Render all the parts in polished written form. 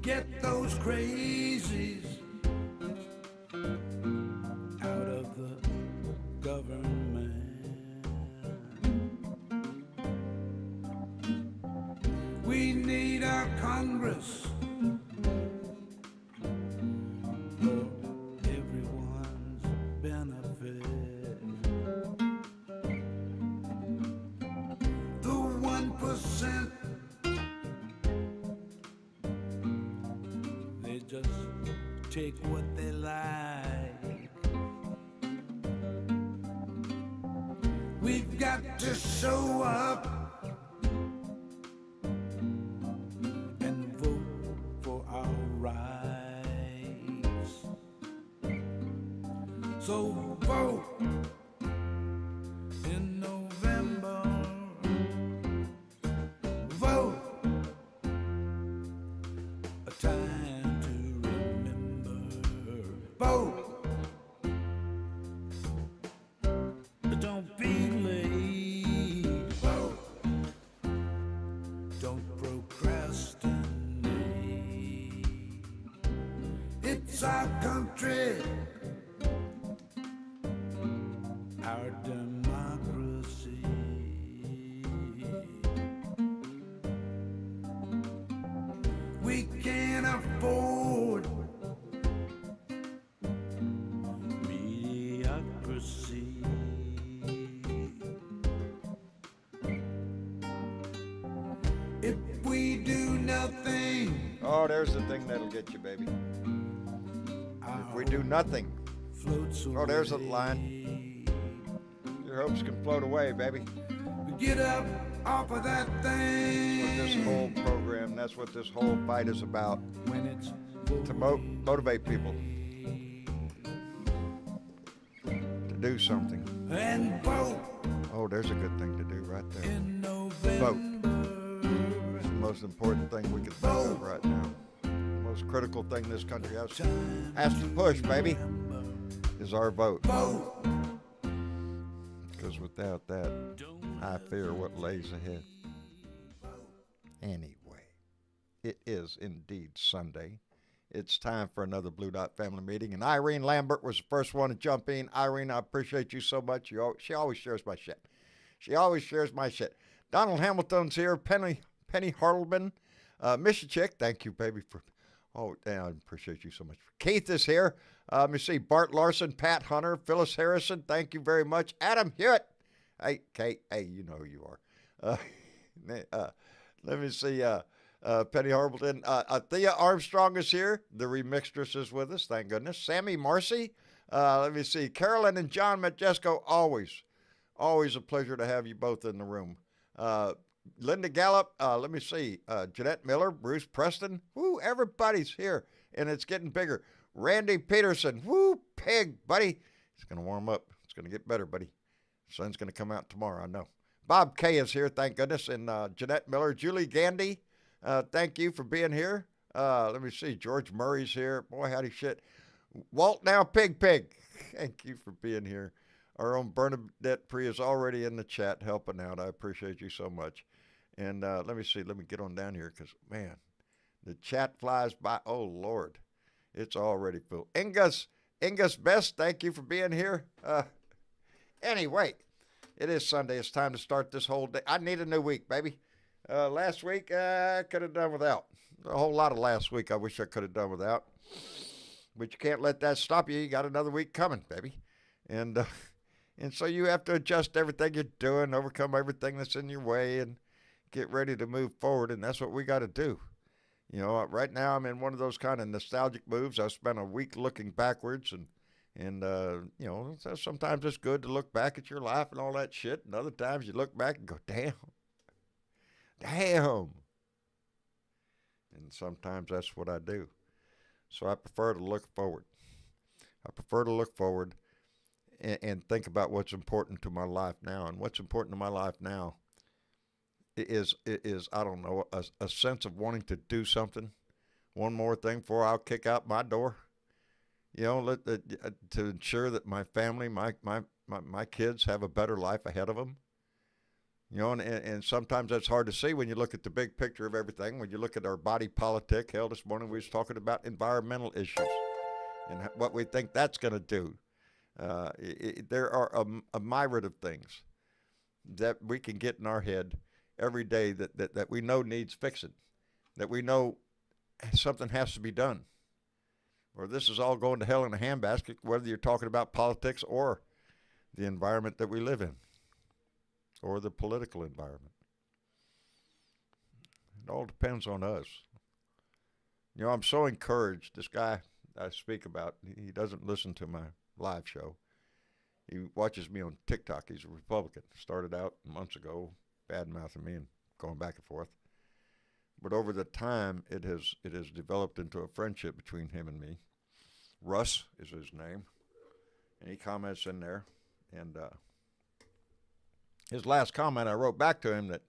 Get those crazies out of the government. We need our Congress for everyone's benefit. The 1%, they just take what they like. We've got to show up and vote for our rights. So vote in November. Vote, a time to remember. Vote, don't be late. Vote, don't procrastinate. It's our country, our democracy. We can't afford mediocrity. If we do nothing, Oh, there's the thing that'll get you, baby. If we do nothing. floats away. Oh, there's a line. Your hopes can float away, baby. We get up off of that thing. That's what this whole program, that's what this whole fight is about. When it's To motivate people to do something. and vote Oh, there's a good thing to do right there. in November. It's the most important thing we can think of right now. The most critical thing this country has to push, baby, is our vote. Vote, Because without that, I fear what lays ahead. Anyway, it is indeed Sunday. It's time for another Blue Dot family meeting, and Irene Lambert was the first one to jump in. Irene, I appreciate you so much. She always shares my shit. She always shares my shit. Donald Hamilton's here. Penny Hartleman. Misha Chick, thank you, baby, for... Oh, damn, I appreciate you so much. Keith is here. Let me see. Bart Larson, Pat Hunter, Phyllis Harrison, thank you very much. Adam Hewitt. Hey, Kate, hey, you know who you are. Let me see. Penny Harbleton. Thea Armstrong is here. The remixtress is with us, thank goodness. Sammy Marcy. Let me see. Carolyn and John Majesco, always a pleasure to have you both in the room. Linda Gallup, let me see. Jeanette Miller, Bruce Preston. Woo, everybody's here, and it's getting bigger. Randy Peterson. Woo, pig, buddy. It's going to warm up. It's going to get better, buddy. Sun's going to come out tomorrow, I know. Bob Kay is here, thank goodness. And Jeanette Miller, Julie Gandy, thank you for being here. Let me see. George Murray's here. Boy, howdy shit. Walt now, Pig. Thank you for being here. Our own Bernadette Pree is already in the chat helping out. I appreciate you so much. And let me see. Let me get on down here because, man, the chat flies by. Oh, Lord. It's already full. Ingus Best, thank you for being here. Anyway, it is Sunday. It's time to start this whole day. I need a new week, baby. Last week, I could have done without. A whole lot of last week I wish I could have done without. But you can't let that stop you. You got another week coming, baby. And so you have to adjust everything you're doing, overcome everything that's in your way, and get ready to move forward. And that's what we got to do. You know, right now I'm in one of those kind of nostalgic moves. I spent a week looking backwards, and you know, sometimes it's good to look back at your life and all that shit. And other times you look back and go, damn. And sometimes that's what I do. So I prefer to look forward. And think about what's important to my life now. And what's important to my life now is I don't know, a sense of wanting to do something, one more thing before I'll kick out my door. You know, to ensure that my family, my kids have a better life ahead of them. You know, and sometimes that's hard to see when you look at the big picture of everything. When you look at our body politic, hell, this morning we was talking about environmental issues and what we think that's going to do. There are a myriad of things that we can get in our head every day that we know needs fixing, that we know something has to be done. Or this is all going to hell in a handbasket, whether you're talking about politics or the environment that we live in, or the political environment. It all depends on us. You know, I'm so encouraged. This guy I speak about, he doesn't listen to my live show. He watches me on TikTok. He's a Republican. Started out months ago, bad mouthing me and going back and forth. But over the time, it has developed into a friendship between him and me. Russ is his name, and he comments in there. And his last comment, I wrote back to him that,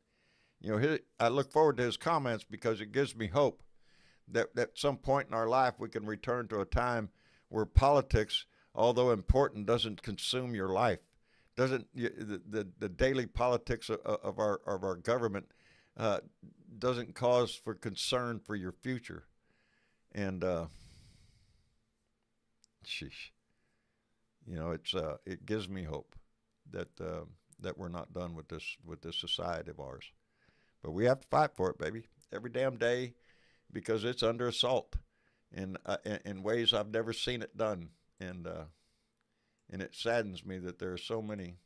you know, I look forward to his comments because it gives me hope that at some point in our life we can return to a time where politics, although important, doesn't consume your life. Doesn't the daily politics of our government doesn't cause for concern for your future. And sheesh, you know, it gives me hope that that we're not done with this society of ours. But we have to fight for it, baby, every damn day, because it's under assault in ways I've never seen it done. And it saddens me that there are so many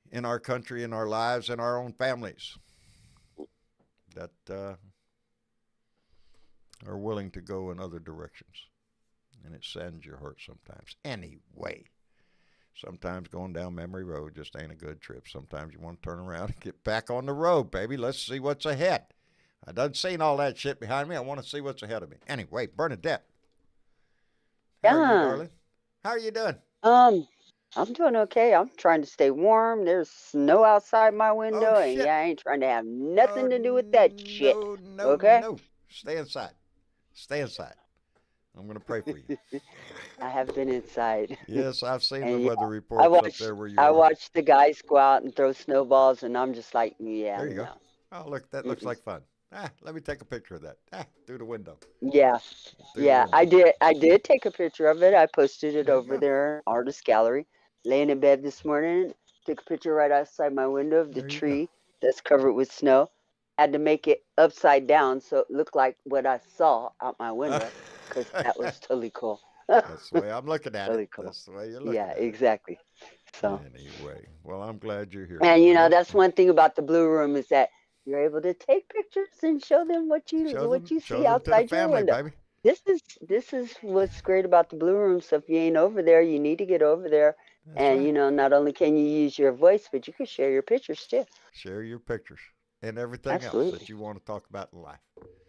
in our country, in our lives, in our own families that are willing to go in other directions. And it saddens your heart sometimes. Anyway, sometimes going down memory road just ain't a good trip. Sometimes you want to turn around and get back on the road, baby. Let's see what's ahead. I done seen all that shit behind me. I want to see what's ahead of me. Anyway, Bernadette. How are you, darling? How are you doing? I'm doing okay. I'm trying to stay warm. There's snow outside my window, Oh, and shit. yeah, I ain't trying to have nothing to do with that shit. No, Okay? no. Stay inside. Stay inside. I'm going to pray for you. I have been inside. Yes, I've seen the And yeah, weather I reports up watched there where you I are. watched the guys go out and throw snowballs, and I'm just like, yeah, There you go. no. Oh, look, that looks Mm-mm. like fun. Let me take a picture of that. Through the window. Yeah, Through the yeah, window. I did take a picture of it. I posted it There you over go. there, artist gallery. Laying in bed this morning, took a picture right outside my window of the There you go. tree that's covered with snow. Had to make it upside down so it looked like what I saw out my window, because that was totally cool. That's the way I'm looking at it. Totally cool. That's the way you're Yeah, looking at it. exactly. So, Anyway, well, I'm glad you're here, and Bernadette. that's one thing about the Blue Room is that you're able to take pictures and show them what you Show see them to the outside your family, window. baby. This is what's great about the Blue Room. So if you ain't over there, you need to get over there. That's And right. not only can you use your voice, but you can share your pictures too. Share your pictures and everything else that Absolutely. you want to talk about in life.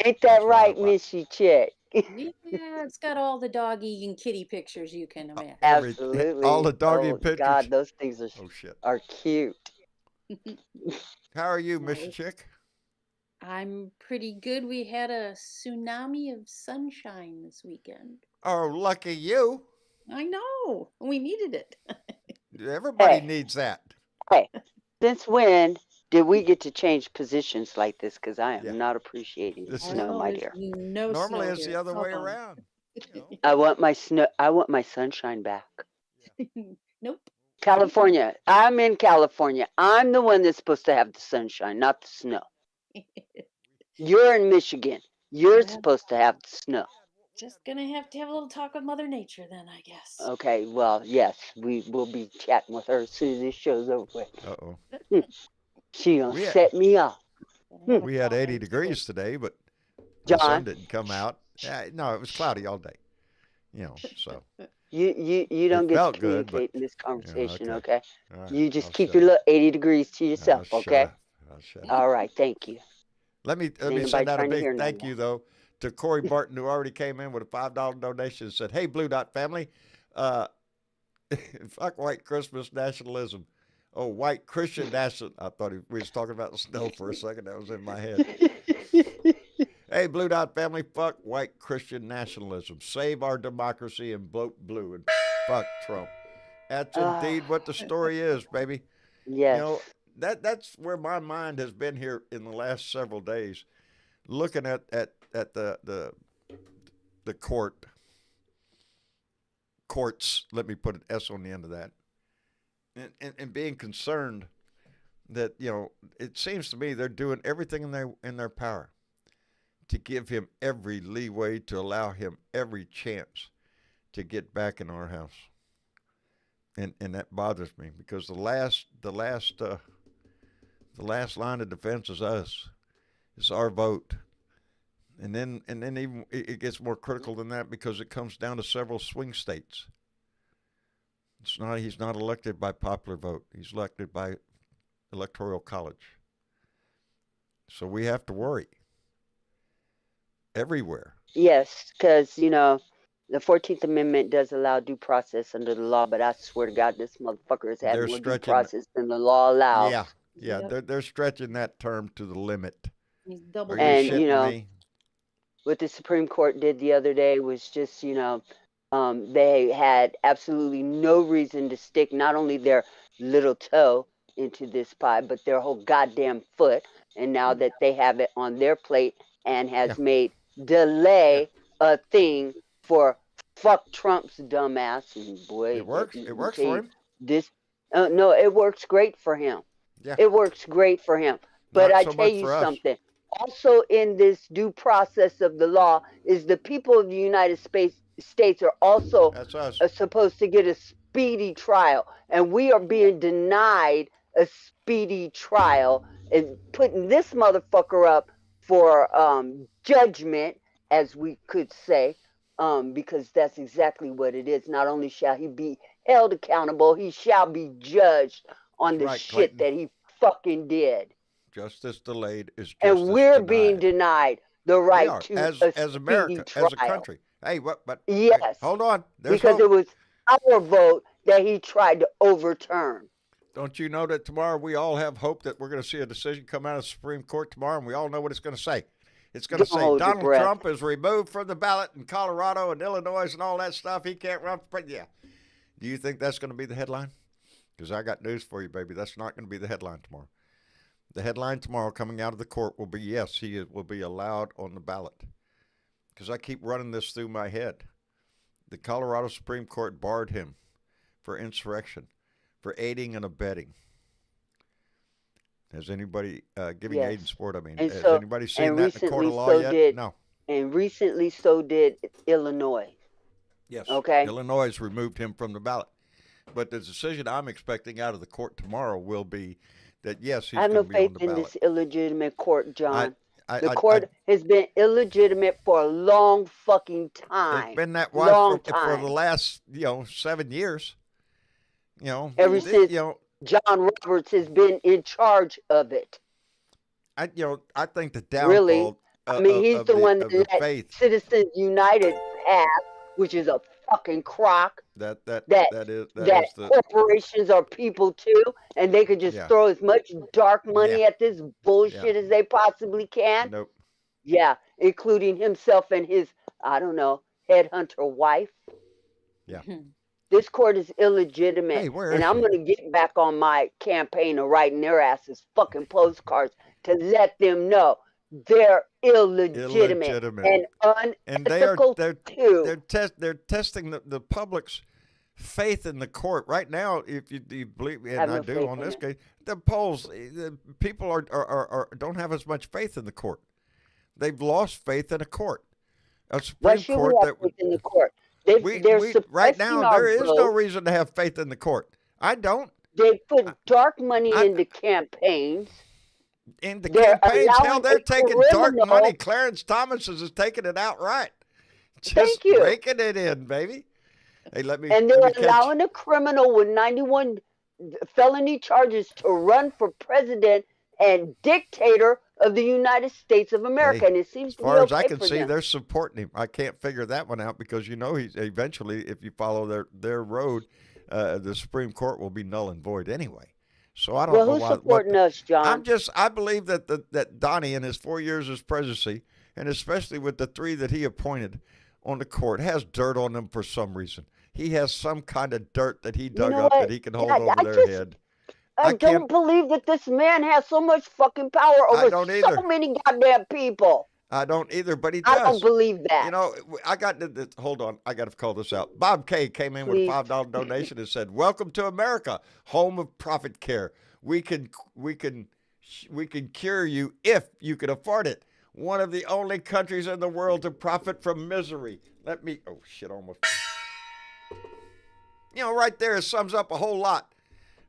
Ain't that That's what right, I'm about. Missy Chick? Yeah, it's got all the doggy and kitty pictures you can imagine. All the Absolutely. doggy Oh pictures. God, those things Oh shit. are cute. How are you, No, Mr. Chick? I'm pretty good. We had a tsunami of sunshine this weekend. Oh, lucky you. I know. We needed it. Everybody Hey, needs that. hey. Since when did we get to change positions like this? Because I Yeah. am not appreciating the This is snow, Well, my there's dear. no normally snow it's the here. other way Hold on. around. You know. I want my snow. I want my sunshine back. Nope. California. I'm in California. I'm the one that's supposed to have the sunshine, not the snow. You're in Michigan. You're Well, supposed to have the snow. just gonna have to have a little talk with Mother Nature then, I guess. Okay, well, yes, we will be chatting with her as soon as this show's over with. Uh-oh. She gonna We had, set me up. Gonna have a we had 80 comment. degrees today, but the sun John, didn't come out. No, it was cloudy all day. You know, so you it don't get to felt good, but communicate in this conversation, okay. okay? All right, You just I'll keep shut your up. little 80 degrees to I'll yourself, shut okay? up. I'll shut up. All right, thank you. Let me Ain't nobody send out a trying to big hear none of thank you though to Corey Barton, who already came in with a $5 donation and said, "Hey, Blue Dot family, fuck white Christmas nationalism. Oh, white Christian national." I thought we was talking about the snow for a second. That was in my head. Hey, Blue Dot family, fuck white Christian nationalism. Save our democracy and vote blue and fuck Trump. That's Ah, indeed what the story is, baby. You yes. know, that's where my mind has been here in the last several days, looking at the courts. Let me put an S on the end of that, and being concerned that it seems to me they're doing everything in their power to give him every leeway, to allow him every chance to get back in our house. And that bothers me, because the last line of defense is us. It's our vote. And then even it gets more critical than that, because it comes down to several swing states. He's not elected by popular vote. He's elected by Electoral college. So we have to worry everywhere. Yes, because, the 14th Amendment does allow due process under the law, but I swear to God, this motherfucker has had more due process than the law allows. Yeah, Yep. they're stretching that term to the limit. He's double. Are you And, shitting me? what the Supreme Court did the other day was just, they had absolutely no reason to stick not only their little toe into this pie, but their whole goddamn foot. And now that they have it on their plate and has made delay a thing for fuck Trump's dumbass, and boy, It works. It works for him. No, it works great for him. Yeah. It works great for him. But Not I so tell much you for us. something. Also, in this due process of the law, is the people of the United States are also That's us. supposed to get a speedy trial, and we are being denied a speedy trial, and putting this motherfucker up for judgment, as we could say, because that's exactly what it is. Not only shall he be held accountable, he shall be judged on That's the right, shit Clayton. that he fucking did. Justice delayed is justice And we're denied. being denied the We right are, to as a America, speedy as a trial. country. Hey, what? But Yes, hey, hold on. There's because hope. it was our vote that he tried to overturn. Don't you know that tomorrow we all have hope that we're going to see a decision come out of the Supreme Court tomorrow, and we all know what it's going to say. It's going to Don't say hold your Donald breath. Trump is removed from the ballot in Colorado and Illinois and all that stuff. He can't run for president. Yeah. Do you think that's going to be the headline? Because I got news for you, baby. That's not going to be the headline tomorrow. The headline tomorrow coming out of the court will be, yes, he will be allowed on the ballot. Because I keep running this through my head. The Colorado Supreme Court barred him for insurrection, for aiding and abetting. Has anybody giving aid and support? I mean, And has so, anybody seen and that in the court of law so yet? did, No. and recently so did Illinois. Yes. Okay. Illinois has removed him from the ballot. But the decision I'm expecting out of the court tomorrow will be that, yes, he's I have going no to be on faith the in ballot. this illegitimate court, John. I- The I- court has been illegitimate for a long fucking time. It's been that way long for time. the last 7 years. Ever since John Roberts has been in charge of it. I think the Really? downfall. I mean, he's the one that of the let faith Citizens United pass, which is a fucking crock. that That is the corporations are people too, and they could just Yeah. throw as much dark money at this bullshit as they possibly can. nope. Yeah, including himself and his, I don't know, headhunter wife. Yeah. This court is illegitimate, Hey, where and is I'm she? going to get back on my campaign of writing their asses fucking postcards to let them know they're illegitimate and unethical too. They're testing the public's faith in the court right now. If you believe, and Have I no do faith on in this it. case, the polls, the people are don't have as much faith in the court. They've lost faith in a court, a Why Supreme should Court we have that faith in the court? They're right suppressing now our there is no vote. reason to have faith in the court. I don't. They put dark money I- into campaigns. In the They're campaigns, hell, allowing they're a taking dark criminal- money. Clarence Thomas is taking it outright. Just Thank you. raking it in, baby. Hey, let me. And let they're me catch- allowing a criminal with 91 felony charges to run for president and dictator of the United States of America. Hey, and it seems as to be far as okay I can for see, them. they're supporting him. I can't figure that one out because he's eventually, if you follow their road, the Supreme Court will be null and void anyway. So I don't Well, know who's why. supporting us, John? I believe that Donnie in his 4 years as presidency, and especially with the 3 that he appointed on the court, has dirt on them for some reason. He has some kind of dirt that he dug know up what? that he can hold Yeah, over I their just- head. I can't. don't believe that this man has so much fucking power I over don't so either. many goddamn people. I don't either, but he I don't does. believe You that. know, I got this. Hold on, I got to call this out. Bob K came in with a Please. $5 donation and said, "Welcome to America, home of profit care. We can cure you if you can afford it. One of the only countries in the world to profit from misery." Let me. Oh shit! Almost. You know, right there sums up a whole lot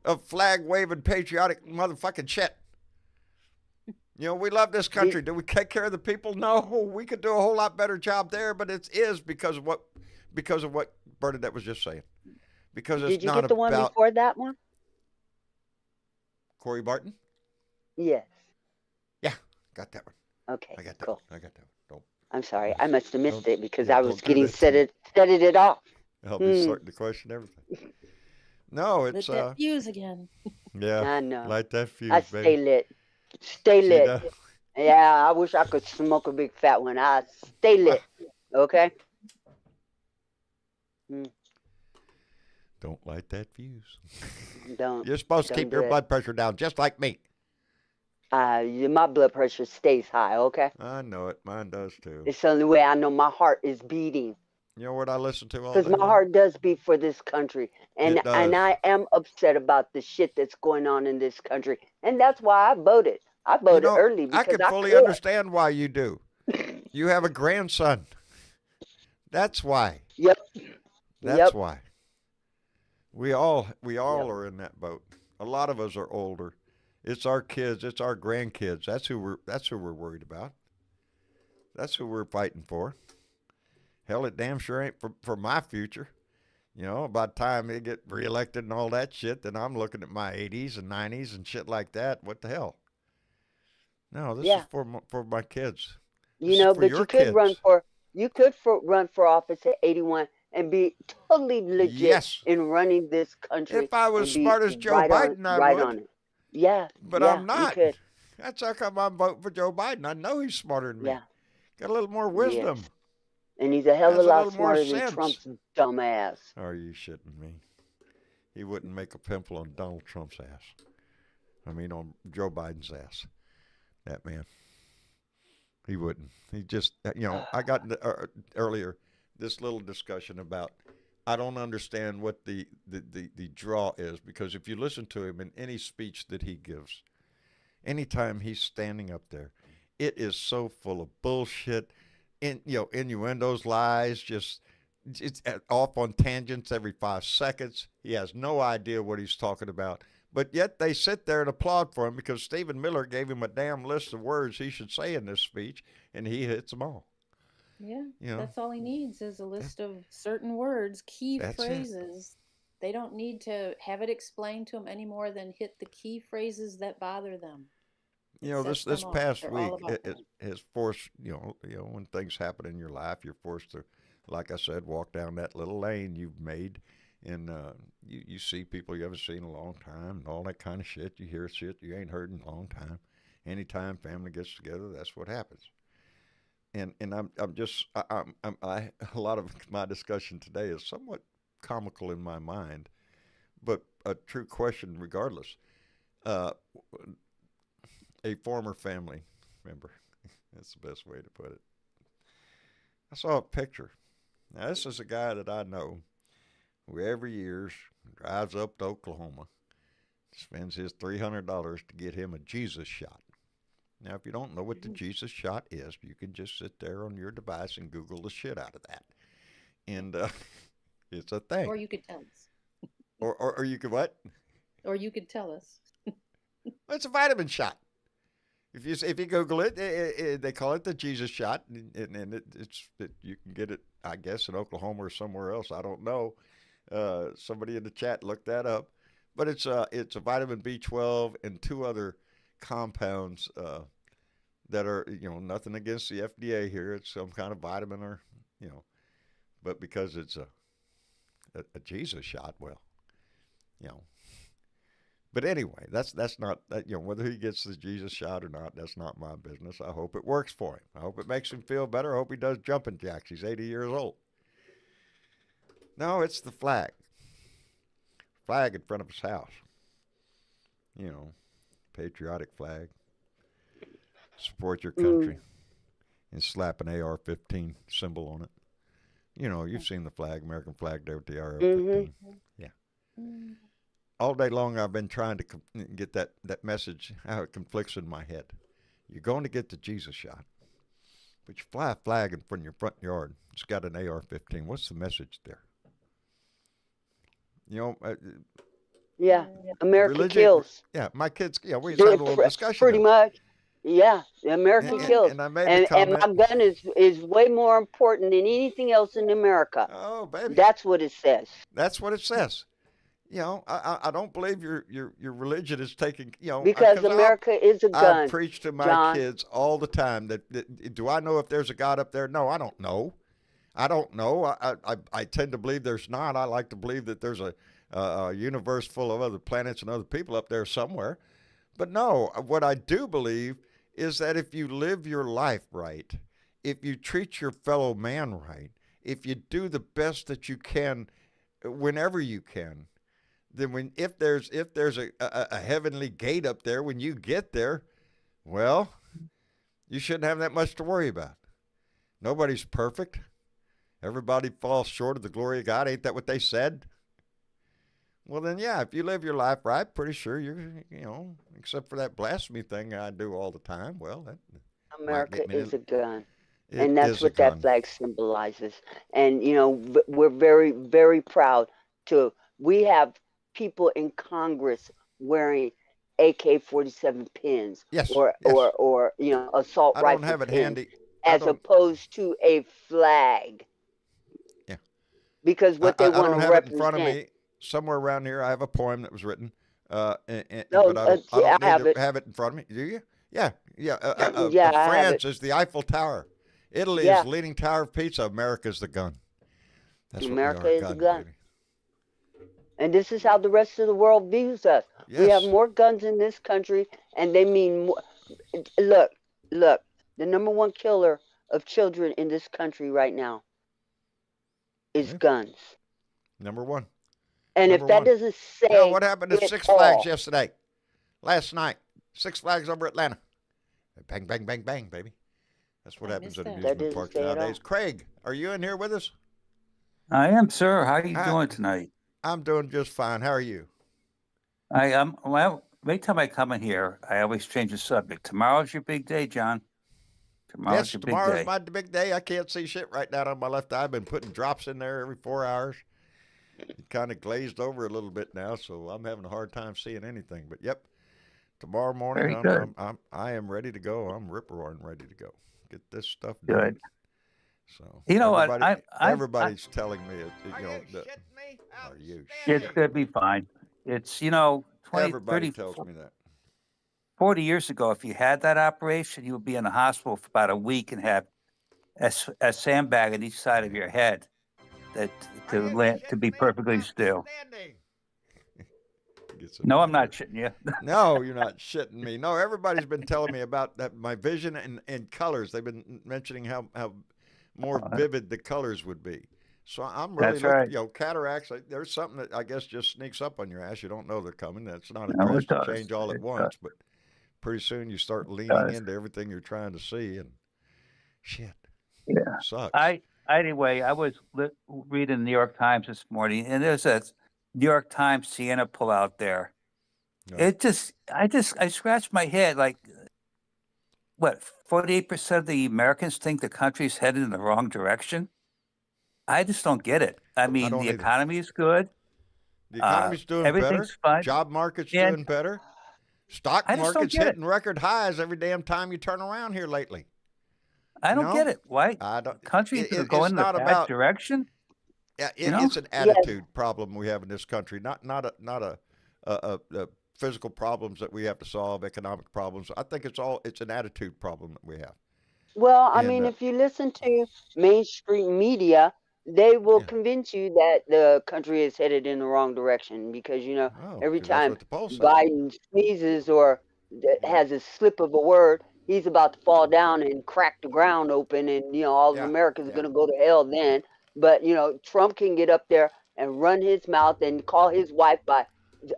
of flag waving patriotic motherfucking shit. You know, we love this country. Do we take care of the people? No, we could do a whole lot better job there, but it is because of what Bernadette was just saying. Because it's Did you not get the one about before that one? Corey Barton. Yes. Yeah, got that one. Okay. I got that Cool. one. I got that one. Don't. I'm sorry. I must have missed Don't- it because yeah, I don't was do getting that to me. set it off. I'll be starting to question everything. No, Lit it's that fuse again. yeah, I know. light that I fuse, stay baby. lit. Stay See lit. that? Yeah, I wish I could smoke a big fat one. I stay lit. Okay? Don't light that fuse. Don't. You're supposed to Don't keep do your it. blood pressure down, just like me. My blood pressure stays high, okay? I know it. Mine does too. It's the only way I know my heart is beating. You know what I listen to all Because day my long? heart does beat for this country. It And does. I am upset about the shit that's going on in this country. And that's why I voted. I You voted know, early I because can I fully could. understand why you do. You have a grandson. That's why. Yep. That's Yep. why. We all Yep. are in that boat. A lot of us are older. It's our kids. It's our grandkids. That's who we're worried about. That's who we're fighting for. Hell, it damn sure ain't for my future. You know, by the time they get reelected and all that shit, then I'm looking at my 80s and 90s and shit like that. What the hell? No, this is Yeah. for my kids. You This is know, for but your kids. you could run for office at 81 and be totally legit Yes. in running this country If I was and be smart as Joe Biden, I right would. on it. Yeah. But Yeah. I'm You not. could. That's how come I'm voting for Joe Biden. I know he's smarter than me. Yeah. Got a little more Yes. wisdom. And he's a hell of Has a a lot little more smarter than sense. Trump's dumbass. Are you shitting me? He wouldn't make a pimple on Donald Trump's ass. I mean, on Joe Biden's ass. That man. He wouldn't. He just, I got earlier this little discussion about I don't understand what the draw is, because if you listen to him in any speech that he gives, anytime he's standing up there, it is so full of bullshit, innuendos, lies, just it's off on tangents every 5 seconds. He has no idea what he's talking about. But yet they sit there and applaud for him because Stephen Miller gave him a damn list of words he should say in this speech, and he hits them all. Yeah, You know, that's all he needs is a list of certain words, key That's it. phrases. They don't need to have it explained to them any more than hit the key phrases that bother them. You know, Sets this them off. past They're week all about it that. has forced, when things happen in your life, you're forced to, like I said, walk down that little lane you've made, and you see people you haven't seen in a long time and all that kind of shit. You hear shit you ain't heard in a long time. Anytime family gets together, that's what happens. And I'm just a lot of my discussion today is somewhat comical in my mind, but a true question regardless. Uh, a former family member. That's the best way to put it. I saw a picture. Now, this is a guy that I know who every year drives up to Oklahoma, spends his $300 to get him a Jesus shot. Now, if you don't know what the Jesus shot is, you can just sit there on your device and Google the shit out of that. And it's a thing. Or you could tell us. Or you could what? Or you could tell us. It's a vitamin shot. If you Google it, they call it the Jesus shot, and you can get it, I guess, in Oklahoma or somewhere else. I don't know. Somebody in the chat looked that up, but it's a vitamin B12 and two other compounds that are nothing against the FDA here. It's some kind of vitamin or but because it's a Jesus shot, well, you know. But anyway, that's not whether he gets the Jesus shot or not. That's not my business. I hope it works for him. I hope it makes him feel better. I hope he does jumping jacks. He's 80 years old. No, it's the flag in front of his house. patriotic flag, support your Mm. country, and slap an AR-15 symbol on it. You've seen the flag, American flag there with the AR-15. Yeah. Mm. All day long I've been trying to get that message, how it conflicts in my head. You're going to get the Jesus shot, but you fly a flag in front of your front yard. It's got an AR-15. What's the message there? Yeah. America religion. kills. Yeah, my kids. Yeah, we just had a little discussion. Pretty much. Yeah, America And kills. I made the And comment. my gun is way more important than anything else in America. Oh, baby. That's what it says. That's what it says. I don't believe your religion is taking. Because America is a gun. I preach to my John. kids all the time that do I know if there's a God up there? No, I don't know. I don't know. I tend to believe there's not. I like to believe that there's a universe full of other planets and other people up there somewhere. But no, what I do believe is that if you live your life right, if you treat your fellow man right, if you do the best that you can whenever you can, then if there's a heavenly gate up there when you get there, well, you shouldn't have that much to worry about. Nobody's perfect. Everybody falls short of the glory of God. Ain't that what they said? Well, then, yeah, if you live your life right, pretty sure except for that blasphemy thing I do all the time, well, that America is a gun. It And that's is a what that gun. flag symbolizes. And, we're very, very proud we have people in Congress wearing AK-47 pins Yes, or assault I rifle don't have it pins handy. I as don't- opposed to a flag. Yeah. Because what they I want don't to have it in front of represent. me. Somewhere around here, I have a poem that was written, No, but I don't I have need it. to have it in front of me. Do you? Yeah. Yeah, I have France it. is the Eiffel Tower. Italy Yeah. is the Leaning Tower of Pisa. America's the gun. That's America what we are, is a gun, gun. baby. And this is how the rest of the world views us. We have Yes. more guns in this country, and they mean more. Look, the number one killer of children in this country right now is Yeah. guns. Number one. And Number if that one. doesn't say Now, what happened to it Six all, Flags yesterday? Last night. Six Flags over Atlanta. Bang, bang, bang, bang, baby. That's what I happens missed at that. That amusement doesn't parks say it all. nowadays. Craig, are you in here with us? I am, sir. How are you Hi. doing tonight? I'm doing just fine. How are you? I am. Well, every time I come in here, I always change the subject. Tomorrow's your big day, John. Tomorrow's Yes, your big tomorrow's day. my big day. I can't see shit right now on my left eye. I've been putting drops in there every 4 hours. It kind of glazed over a little bit now, so I'm having a hard time seeing anything. But yep, tomorrow morning Very good. I am ready to go. I'm rip roaring ready to go. Get this stuff done. Good. So You know what? everybody's telling me Are you that. shitting me? Are you It's shitting going to be fine. It's, 20, Everybody 30, tells me that. 40 years ago, if you had that operation, you would be in the hospital for about a week and have a sandbag on each side of your head to be perfectly still. No, I'm not shitting you. No, you're not shitting me. No, everybody's been telling me about that. My vision and colors. They've been mentioning how more vivid the colors would be. So I'm really That's looking. right. Cataracts. There's something that I guess just sneaks up on your ass. You don't know they're coming. That's not a No, it drastic does. change all at It once, but pretty soon you start leaning does. into everything you're trying to see, and shit, Yeah. sucks. Anyway, I was reading the New York Times this morning, and there's a New York Times Sienna pullout there. No. I scratched my head like, what, 48% of the Americans think the country's headed in the wrong direction? I just don't get it. I mean, don't the either. economy is good. The economy's doing better. Everything's fine. Job market's And doing better. Stock I just don't market's get it. hitting record highs every damn time you turn around here lately. I don't get it. Why? I don't. The country is going it's in not the bad about. direction? Yeah, You know? it's an attitude problem we have in this country, not a physical problems that we have to solve, economic problems. I think it's an attitude problem that we have. Well, I And, mean, if you listen to mainstream media, they will Yeah. convince you that the country is headed in the wrong direction because, every 'Cause that's time what the poll says. Biden sneezes or has a slip of a word, he's about to fall down and crack the ground open, and all of Yeah, America's yeah. going to go to hell then. But Trump can get up there and run his mouth and call his wife by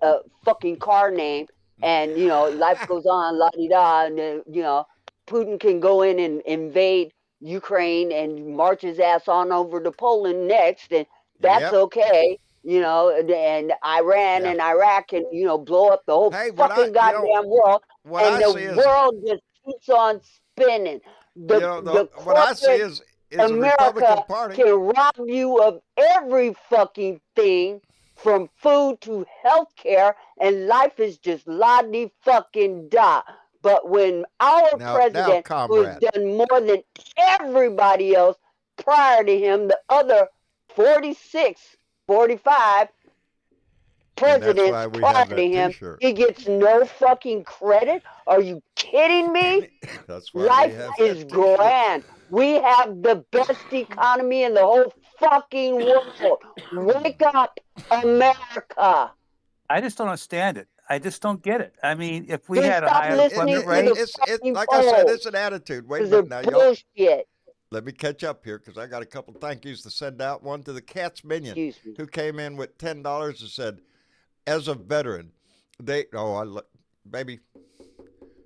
a fucking car name and life goes on, la di da, and then, Putin can go in and invade Ukraine and march his ass on over to Poland next, and that's Yep. okay. And Iran Yeah. and Iraq can, blow up the whole Hey, fucking goddamn world, what and I the see is, world just keeps on spinning. The what I see corporate is the Republican America Party. can rob you of every fucking thing, from food to health care, and life is just la-di fucking-da. But when our Now, president, who has comrade. done more than everybody else prior to him, the other 46, 45 And that's presidents why we prior have to that him, T-shirt. he gets no fucking credit? Are you kidding me? That's why we Life have is that T-shirt. grand. We have the best economy in the whole fucking world. Wake up, America. I just don't understand it. I just don't get it. I mean, if we Then had a stop higher listening unemployment to rate, the fucking like I said, polls, it's an attitude. Wait a because they're minute now, y'all. bullshit. Let me catch up here because I got a couple thank yous to send out. One to the Cat's Minion, Excuse me. who came in with $10 and said, as a veteran, baby,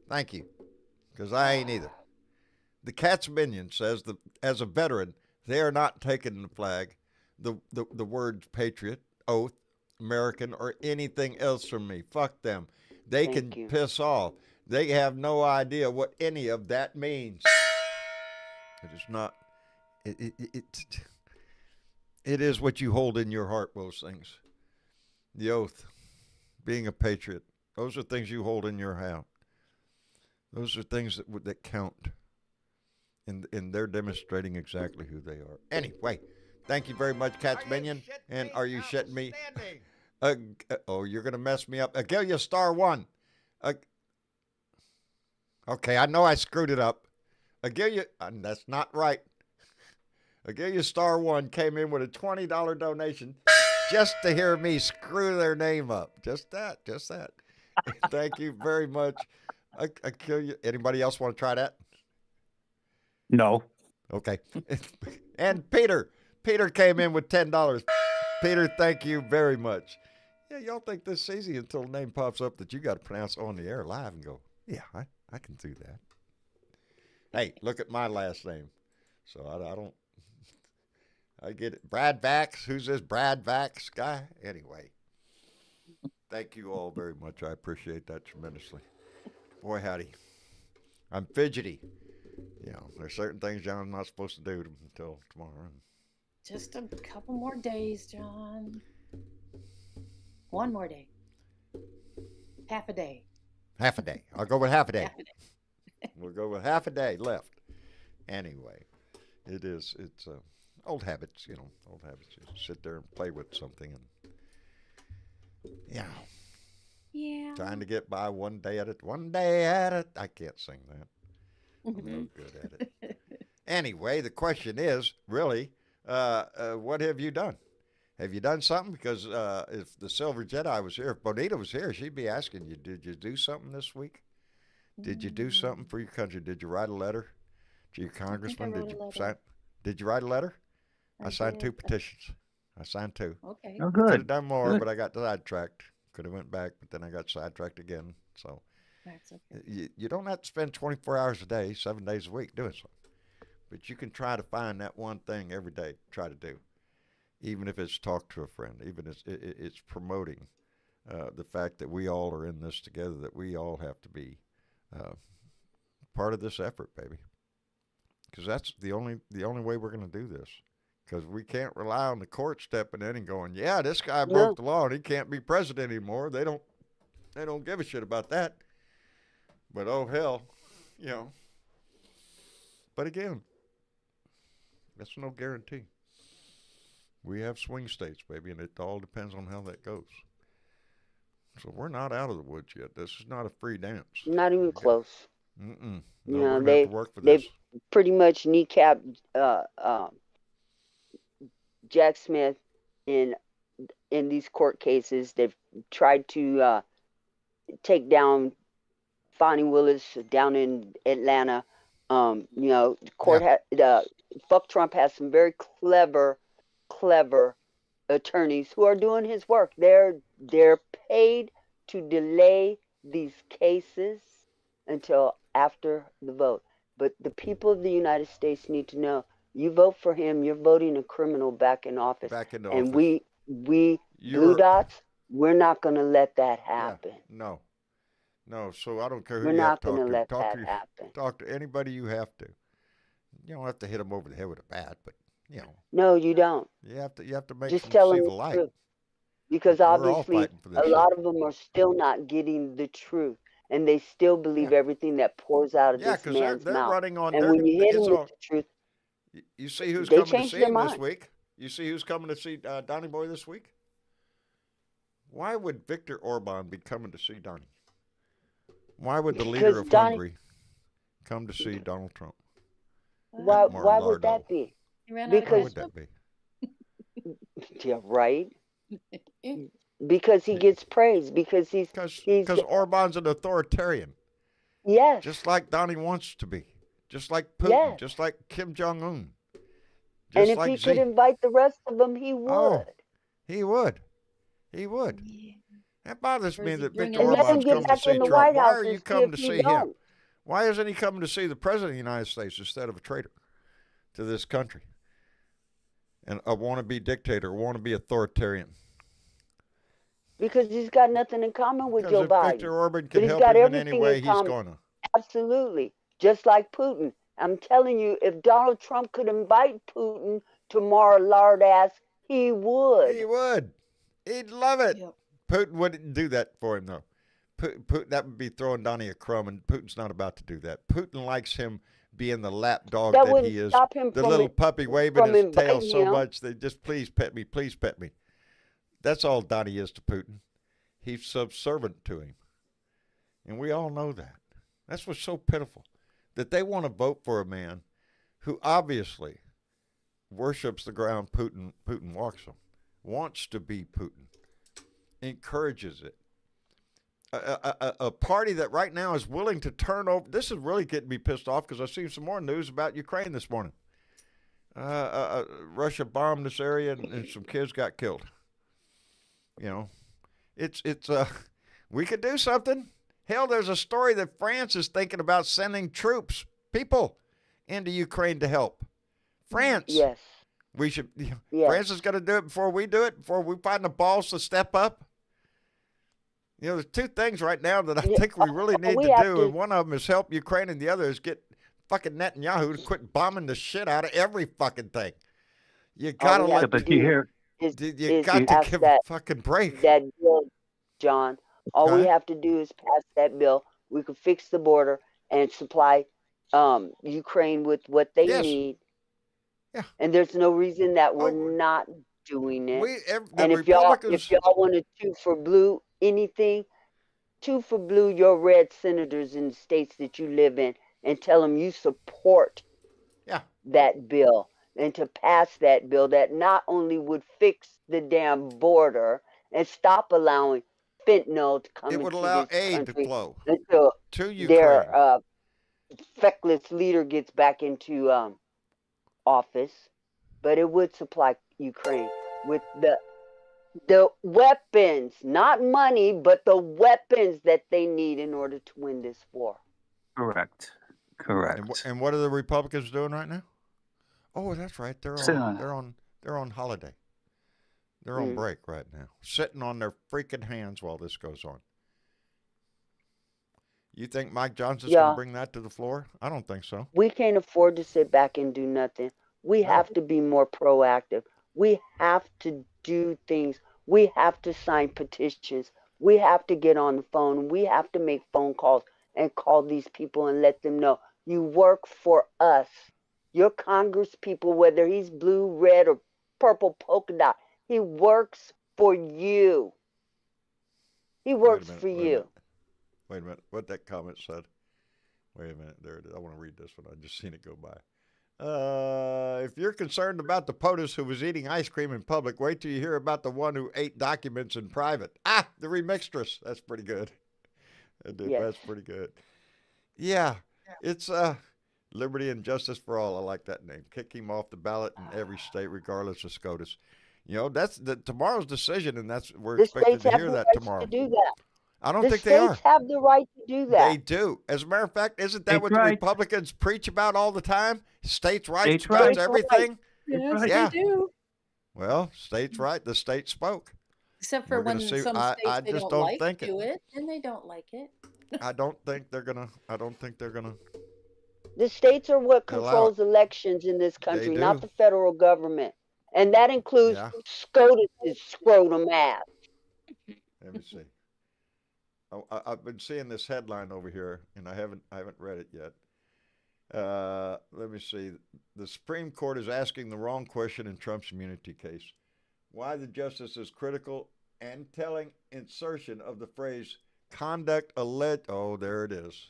thank you, because I ain't either. The Cat's Minion says that as a veteran, they are not taking the flag, the words patriot, oath, American, or anything else from me. Fuck them. They Thank can you. piss off. They have no idea what any of that means. It is not. It is what you hold in your heart. Those things, the oath, being a patriot. Those are things you hold in your heart. Those are things that count. And they're demonstrating exactly who they are. Anyway, thank you very much, Cat's Minion. And are you shitting me? You're going to mess me up. Agilia star 1. Okay, I know I screwed it up. Agilia, that's not right. Agilia star 1 came in with a $20 donation just to hear me screw their name up. Just that. Thank you very much. Agilia. Anybody else want to try that? no. Okay. And Peter came in with $10. Peter, thank you very much. Yeah, y'all think this is easy until the name pops up that you got to pronounce on the air live and go, yeah, I can do that. Hey, look at my last name. So I don't, I get it. Brad Vax. Who's this Brad Vax guy? Anyway, thank you all very much. I appreciate that tremendously. Boy, howdy. I'm fidgety. There's certain things John's not supposed to do until tomorrow. Just a couple more days, John. One more day. Half a day. Half a day. I'll go with half a day. Half a day. We'll go with half a day left. Anyway, it's old habits, old habits. You sit there and play with something and, Yeah. trying to get by one day at it. I can't sing that. I'm no good at it. Anyway, the question is, really, what have you done? Have you done something? Because if the Silver Jedi was here, if Bonita was here, she'd be asking you, did you do something this week? Did you do something for your country? Did you write a letter to your congressman? Did you write a letter? I signed 2 petitions. I signed 2. Okay. Oh, Could have good. done more, Good. but I got sidetracked. Could have went back, but then I got sidetracked again. So That's okay. you don't have to spend 24 hours a day, 7 days a week doing something. But you can try to find that one thing every day to try to do. Even if it's talk to a friend, even if it's promoting the fact that we all are in this together, that we all have to be part of this effort, baby. Because that's the only way we're going to do this. Because we can't rely on the court stepping in and going, yeah, this guy broke the law and he can't be president anymore. They don't give a shit about that. But oh hell, But again, that's no guarantee. We have swing states, baby, and it all depends on how that goes. So we're not out of the woods yet. This is not a free dance. Not even close. No, You we're know, gonna have to work for they've this. pretty much kneecapped Jack Smith in these court cases. They've tried to take down Fonnie Willis down in Atlanta. Court fuck Trump has some very clever attorneys who are doing his work. They're paid to delay these cases until after the vote. But the people of the United States need to know, you vote for him, you're voting a criminal back in office. Back into and office. we You're- Blue Dots, we're not going to let that happen. Yeah, no. So I don't care who We're you have not to going talk to to. let Talk that to happen. talk to anybody you have to. You don't have to hit them over the head with a bat, but you know, No, you don't. you have to make Just them tell see them the the light. truth. Because We're all obviously, fighting for this a lot shit. of them are still not getting the truth, and they still believe Yeah. everything that pours out of Yeah, this because man's they're mouth. running on. And when you hit them It's with all. the truth, You see who's they coming to change see their him this mind. week? You see who's coming to see Donnie Boy this week? Why would Viktor Orban be coming to see Donnie? Why would the leader Because of Donnie, Hungary come to see Donald Trump? why Mar would that Lardo. be? He ran out of Why Because would that be? yeah, right. Because he gets praise. Because he's Because Orban's an authoritarian, yes, just like Donnie wants to be, just like Putin, yes. just like Kim Jong Un, And just if like he Xi. could invite the rest of them, he would. Oh, he would. He would. Yeah. That bothers Or me is he that bringing Viktor And let him Orban's get coming to back see in the Trump. White Why House are and you see coming if to he see him? don't. Why isn't he coming to see the president of the United States instead of a traitor to this country and a wannabe dictator, a wannabe authoritarian? Because he's got nothing in common with Because Joe if Biden. Viktor Orban But can he's help got him in any everything way, in he's common. going to. Absolutely. Just like Putin. I'm telling you, if Donald Trump could invite Putin to Mar-a-Lago, he would. He would. He'd love it. Yep. Putin wouldn't do that for him, though. Putin, that would be throwing Donnie a crumb, and Putin's not about to do that. Putin likes him being the lap dog That that wouldn't he is. stop him The from little puppy waving from his tail inviting so him. much that just please pet me, please pet me. That's all Donnie is to Putin. He's subservient to him. And we all know that. That's what's so pitiful, that they want to vote for a man who obviously worships the ground Putin walks on, wants to be Putin, encourages it. A party that right now is willing to turn over. This is really getting me pissed off because I've seen some more news about Ukraine this morning. Russia bombed this area and some kids got killed. You know, it's we could do something. Hell, there's a story that France is thinking about sending troops, people, into Ukraine to help. France. Yes. We should. Yes. France is going to do it before we do it. Before we find the balls to step up. You know, there's two things right now that I think we really need to do, and one of them is help Ukraine, and the other is get fucking Netanyahu to quit bombing the shit out of every fucking thing. You gotta we have let. to But you hear, You got to pass give that- a fucking break. That bill, John. All we Huh? have to do is pass that bill. We could fix the border and supply Ukraine with what they Yes. need. Yeah. And there's no reason that we're Oh, not doing it. The And if y'all Republicans. want to two for blue anything, two for blue your red senators in the states that you live in and tell them you support Yeah. that bill, and to pass that bill that not only would fix the damn border and stop allowing fentanyl to come It would into allow this aid to country flow until to Ukraine. their feckless leader gets back into office, but it would supply Ukraine with the weapons, not money, but the weapons that they need in order to win this war. correct. And what are the Republicans doing right now? Oh, that's right. They're on holiday. They're on break right now, sitting on their freaking hands while this goes on. You think Mike Johnson's going to bring that to the floor? I don't think so. We can't afford to sit back and do nothing. We have to be more proactive. We have to do things. We have to sign petitions. We have to get on the phone. We have to make phone calls and call these people and let them know you work for us. Your Congress people, whether he's blue, red, or purple polka dot, he works for you. He works for you. Wait a minute. What that comment said. Wait a minute. There it is. I want to read this one. I just seen it go by. If you're concerned about the POTUS who was eating ice cream in public, wait till you hear about the one who ate documents in private. The remixtress. That's pretty good. That's pretty good. Yeah. It's liberty and justice for all. I like that name. Kick him off the ballot in every state, regardless of SCOTUS. You know, that's tomorrow's decision, and we're expected to hear that tomorrow. To do that. I don't The think they are. states have the right to do that. They do. As a matter of fact, isn't that States' what the rights. Republicans preach about all the time? States' rights States' governs rights. everything. Yes, right. Yeah. they do. Well, states' right. The state spoke. Except We're for gonna when see. some I states they just don't don't like think do it, and they don't like it. I don't think they're gonna. I don't think they're gonna The states are what allow it. controls elections in this They country, do. not the federal government. And that includes Yeah. SCOTUS's scrotum ass. Let me see. I've been seeing this headline over here, and I haven't read it yet. Let me see. The Supreme Court is asking the wrong question in Trump's immunity case. Why the justice is critical and telling insertion of the phrase conduct alleged. Oh, there it is.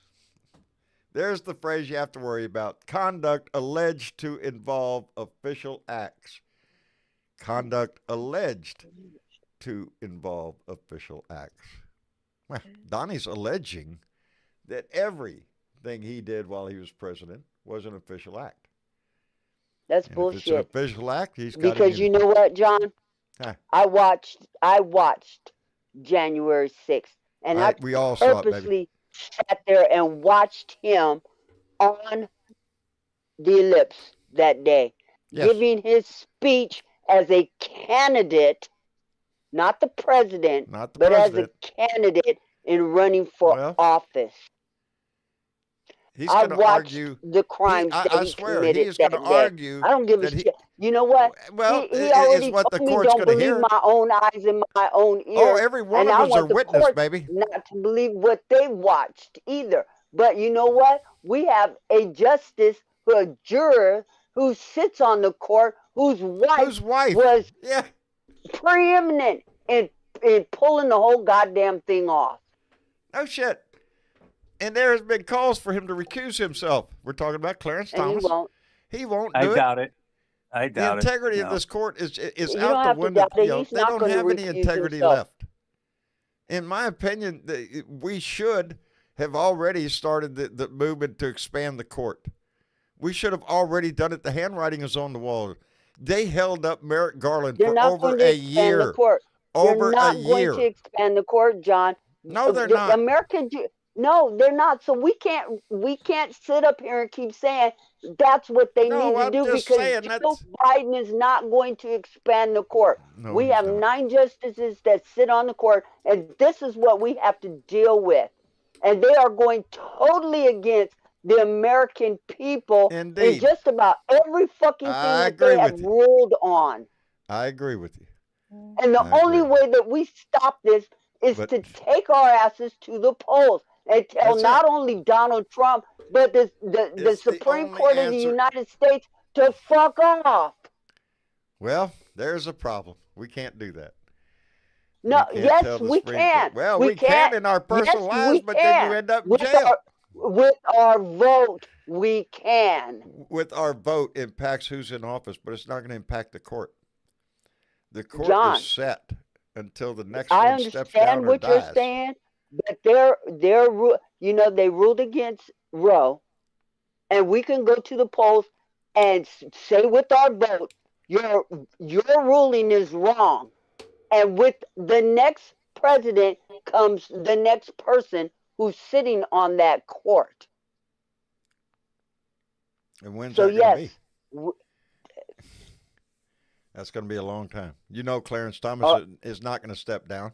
There's the phrase you have to worry about. Conduct alleged to involve official acts. Conduct alleged to involve official acts. Well, Donnie's alleging that everything he did while he was president was an official act. That's And if it's an bullshit. official act, he's got Because you immunity. know what, John? Huh. I watched January 6th, and I We all saw it, baby. purposely sat there and watched him on the ellipse that day, Yes. giving his speech as a candidate, not the president, Not the but president. as a candidate in running for Well, office. He's I going to watched argue. the crimes that I he swear, committed he is going that to day. argue I don't give a that he. shit. You know what? Well, he is already what the told me court's don't going to believe hear. my own eyes and my own ears. Oh, every one and of I us are want the witness, court baby. not to believe what they watched either. But you know what? We have a justice, a juror who sits on the court whose Whose wife? was Yeah. preeminent in pulling the whole goddamn thing off. No shit. And there has been calls for him to recuse himself. We're talking about Clarence And Thomas. he won't. He won't I do it. doubt it. I The doubt integrity it. of No. this court is You don't out the have to window. doubt it. You know, He's they not don't going to have any recuse integrity himself. left. In my opinion, we should have already started the movement to expand the court. We should have already done it. The handwriting is on the wall. They held up Merrick Garland They're for not over going to a expand year. the court. Over They're not a going year. to expand the court, John. No, they're not. America, no, they're not. So we can't sit up here and keep saying that's what they No, need to I'm do just because saying Joe that's- Biden is not going to expand the court. No, we he's have not. 9 justices that sit on the court, and this is what we have to deal with. And they are going totally against the American people in Indeed. just about every fucking thing I that agree they have with you. ruled on. I agree with you. And the I only agree. way that we stop this is But- to take our asses to the polls and tell That's not it. only Donald Trump, but the It's the Supreme only Court of the answer. United States to fuck off. Well, there's a problem. We can't do that. No, We can't yes, tell the we Supreme can. Court. Well, we can in our personal Yes, lives, we but then you can. end up in With jail. with our vote, we can. With our vote impacts who's in office, but it's not going to impact the court. The court John, is set until the next I one steps down understand or what you're dies. saying, but they ruled against Roe, and we can go to the polls and say with our vote, your ruling is wrong, and with the next president comes the next person who's sitting on that court. And when's So that going to yes, be? That's going to be a long time. You know, Clarence Thomas is not going to step down.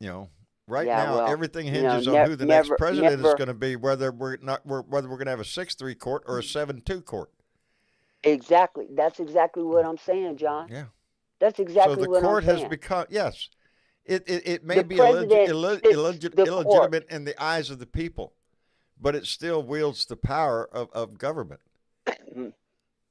You know, right Yeah, now well, everything you know, hinges on who the next never- president is never- going to be, whether we're going to have a 6-3 court or a 7-2 court. exactly. That's exactly what I'm saying, John. Yeah. That's exactly So the what court I'm saying. has become, yes, it may The be president sits the illegitimate in the eyes of the people, but it still wields the power of government,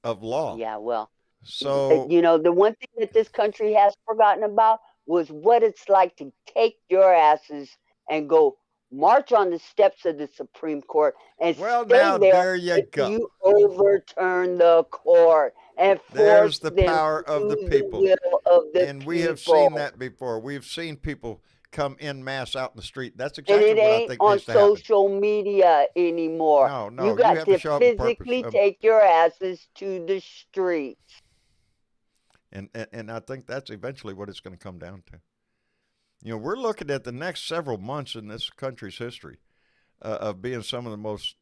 of law. Yeah, well, So, you know, the one thing that this country has forgotten about was what it's like to take your asses and go march on the steps of the Supreme Court and well, stay now there you until go. you overturn the court and There's force the them power to of the do people. will of the And we have people. seen that before. We've seen people come in mass out in the street. That's And exactly it what I ain't think on needs to happen. social media anymore. No, you you got have to show up on purpose. physically take your asses to the streets. And I think that's eventually what it's going to come down to. You know, we're looking at the next several months in this country's history of being some of the most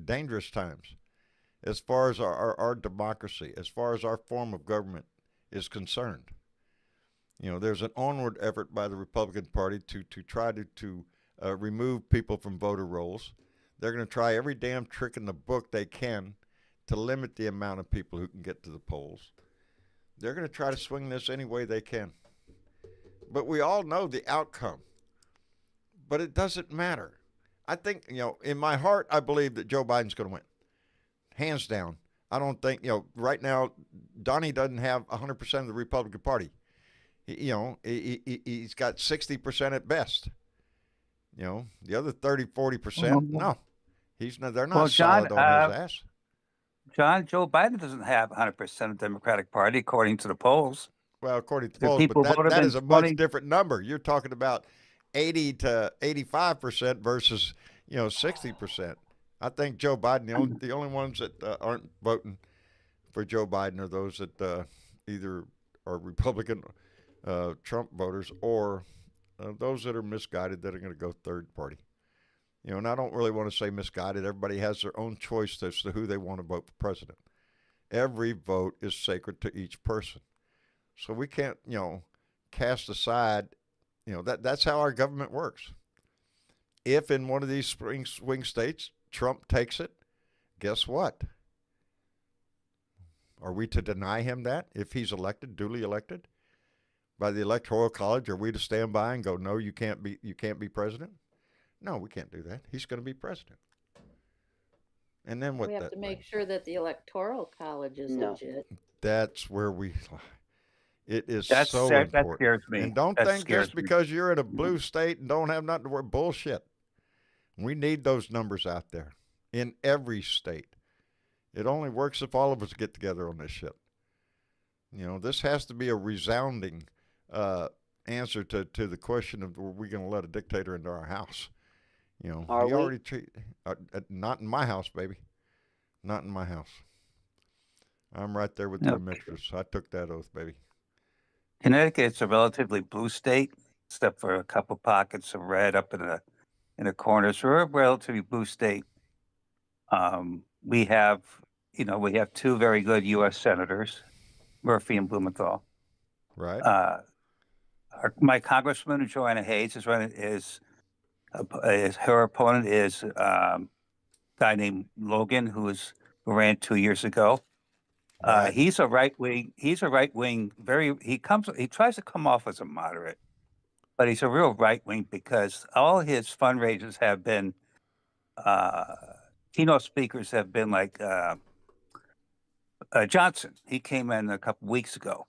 dangerous times as far as our democracy, as far as our form of government is concerned. You know, there's an onward effort by the Republican Party to try to remove people from voter rolls. They're going to try every damn trick in the book they can to limit the amount of people who can get to the polls. They're going to try to swing this any way they can. But we all know the outcome. But it doesn't matter. I think, you know, in my heart, I believe that Joe Biden's going to win. Hands down. I don't think, you know, right now, Donnie doesn't have 100% of the Republican Party. He's got 60% at best. You know, the other 30, 40%, no. They're not solid on his ass. John, Joe Biden doesn't have 100% of the Democratic Party, according to the polls. Well, according to the polls, but that is a much different number. You're talking about 80 to 85% versus, 60%. I think Joe Biden, the only ones that aren't voting for Joe Biden are those that either are Republican Trump voters or those that are misguided that are going to go third party. You know, and I don't really want to say misguided. Everybody has their own choice as to who they want to vote for president. Every vote is sacred to each person. So we can't, cast aside, that's how our government works. If in one of these swing states, Trump takes it, guess what? Are we to deny him that if he's elected, duly elected by the Electoral College? Are we to stand by and go, no, you can't be president? No, we can't do that. He's going to be president. And then what? We have to make sure that the Electoral College is legit. That's where it is so important. That scares me. And don't think just because you're in a blue state and don't have nothing to worry, bullshit. We need those numbers out there in every state. It only works if all of us get together on this shit. This has to be a resounding answer to the question of, are we going to let a dictator into our house? Are we? Already not in my house, baby. Not in my house. I'm right there with the mixtures. I took that oath, baby. Connecticut's a relatively blue state, except for a couple pockets of red up in the corners. We're a relatively blue state. We have two very good U.S. senators, Murphy and Blumenthal. Right. My Congresswoman Joanna Hayes is running. Her opponent is a guy named Logan, who ran 2 years ago. Right. He's a right wing. He tries to come off as a moderate, but he's a real right wing because all his fundraisers have been keynote speakers have been like Johnson. He came in a couple weeks ago.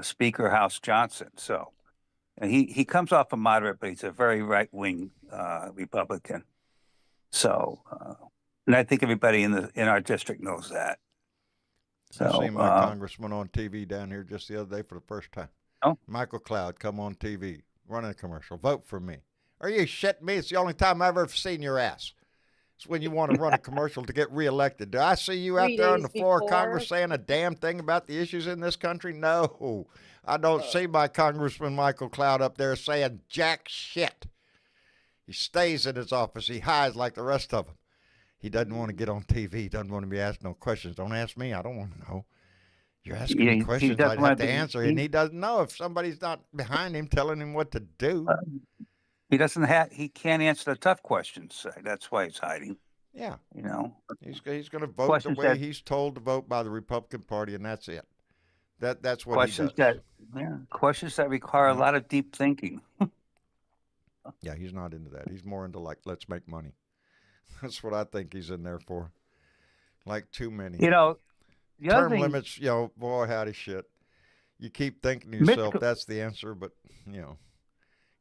Speaker House Johnson. So, and he comes off a moderate, but he's a very right wing Republican. So, and I think everybody in our district knows that. So, I seen my congressman on TV down here just the other day for the first time. Oh, Michael Cloud come on TV running a commercial. Vote for me. Are you shitting me? It's the only time I've ever seen your ass. It's when you want to run a commercial to get reelected. Do I see you out there on the floor of Congress saying a damn thing about the issues in this country? No. I don't see my Congressman Michael Cloud up there saying jack shit. He stays in his office. He hides like the rest of them. He doesn't want to get on TV. He doesn't want to be asked no questions. Don't ask me. I don't want to know. You're asking me questions I'd have to answer, and he doesn't know if somebody's not behind him telling him what to do. He can't answer the tough questions. That's why he's hiding. Yeah. He's going to vote questions the way he's told to vote by the Republican Party, and that's it. That's what he does. Questions that require a lot of deep thinking. Yeah, he's not into that. He's more into let's make money. That's what I think he's in there for. Like too many. Term limits, boy, howdy shit. You keep thinking to yourself, that's the answer, but,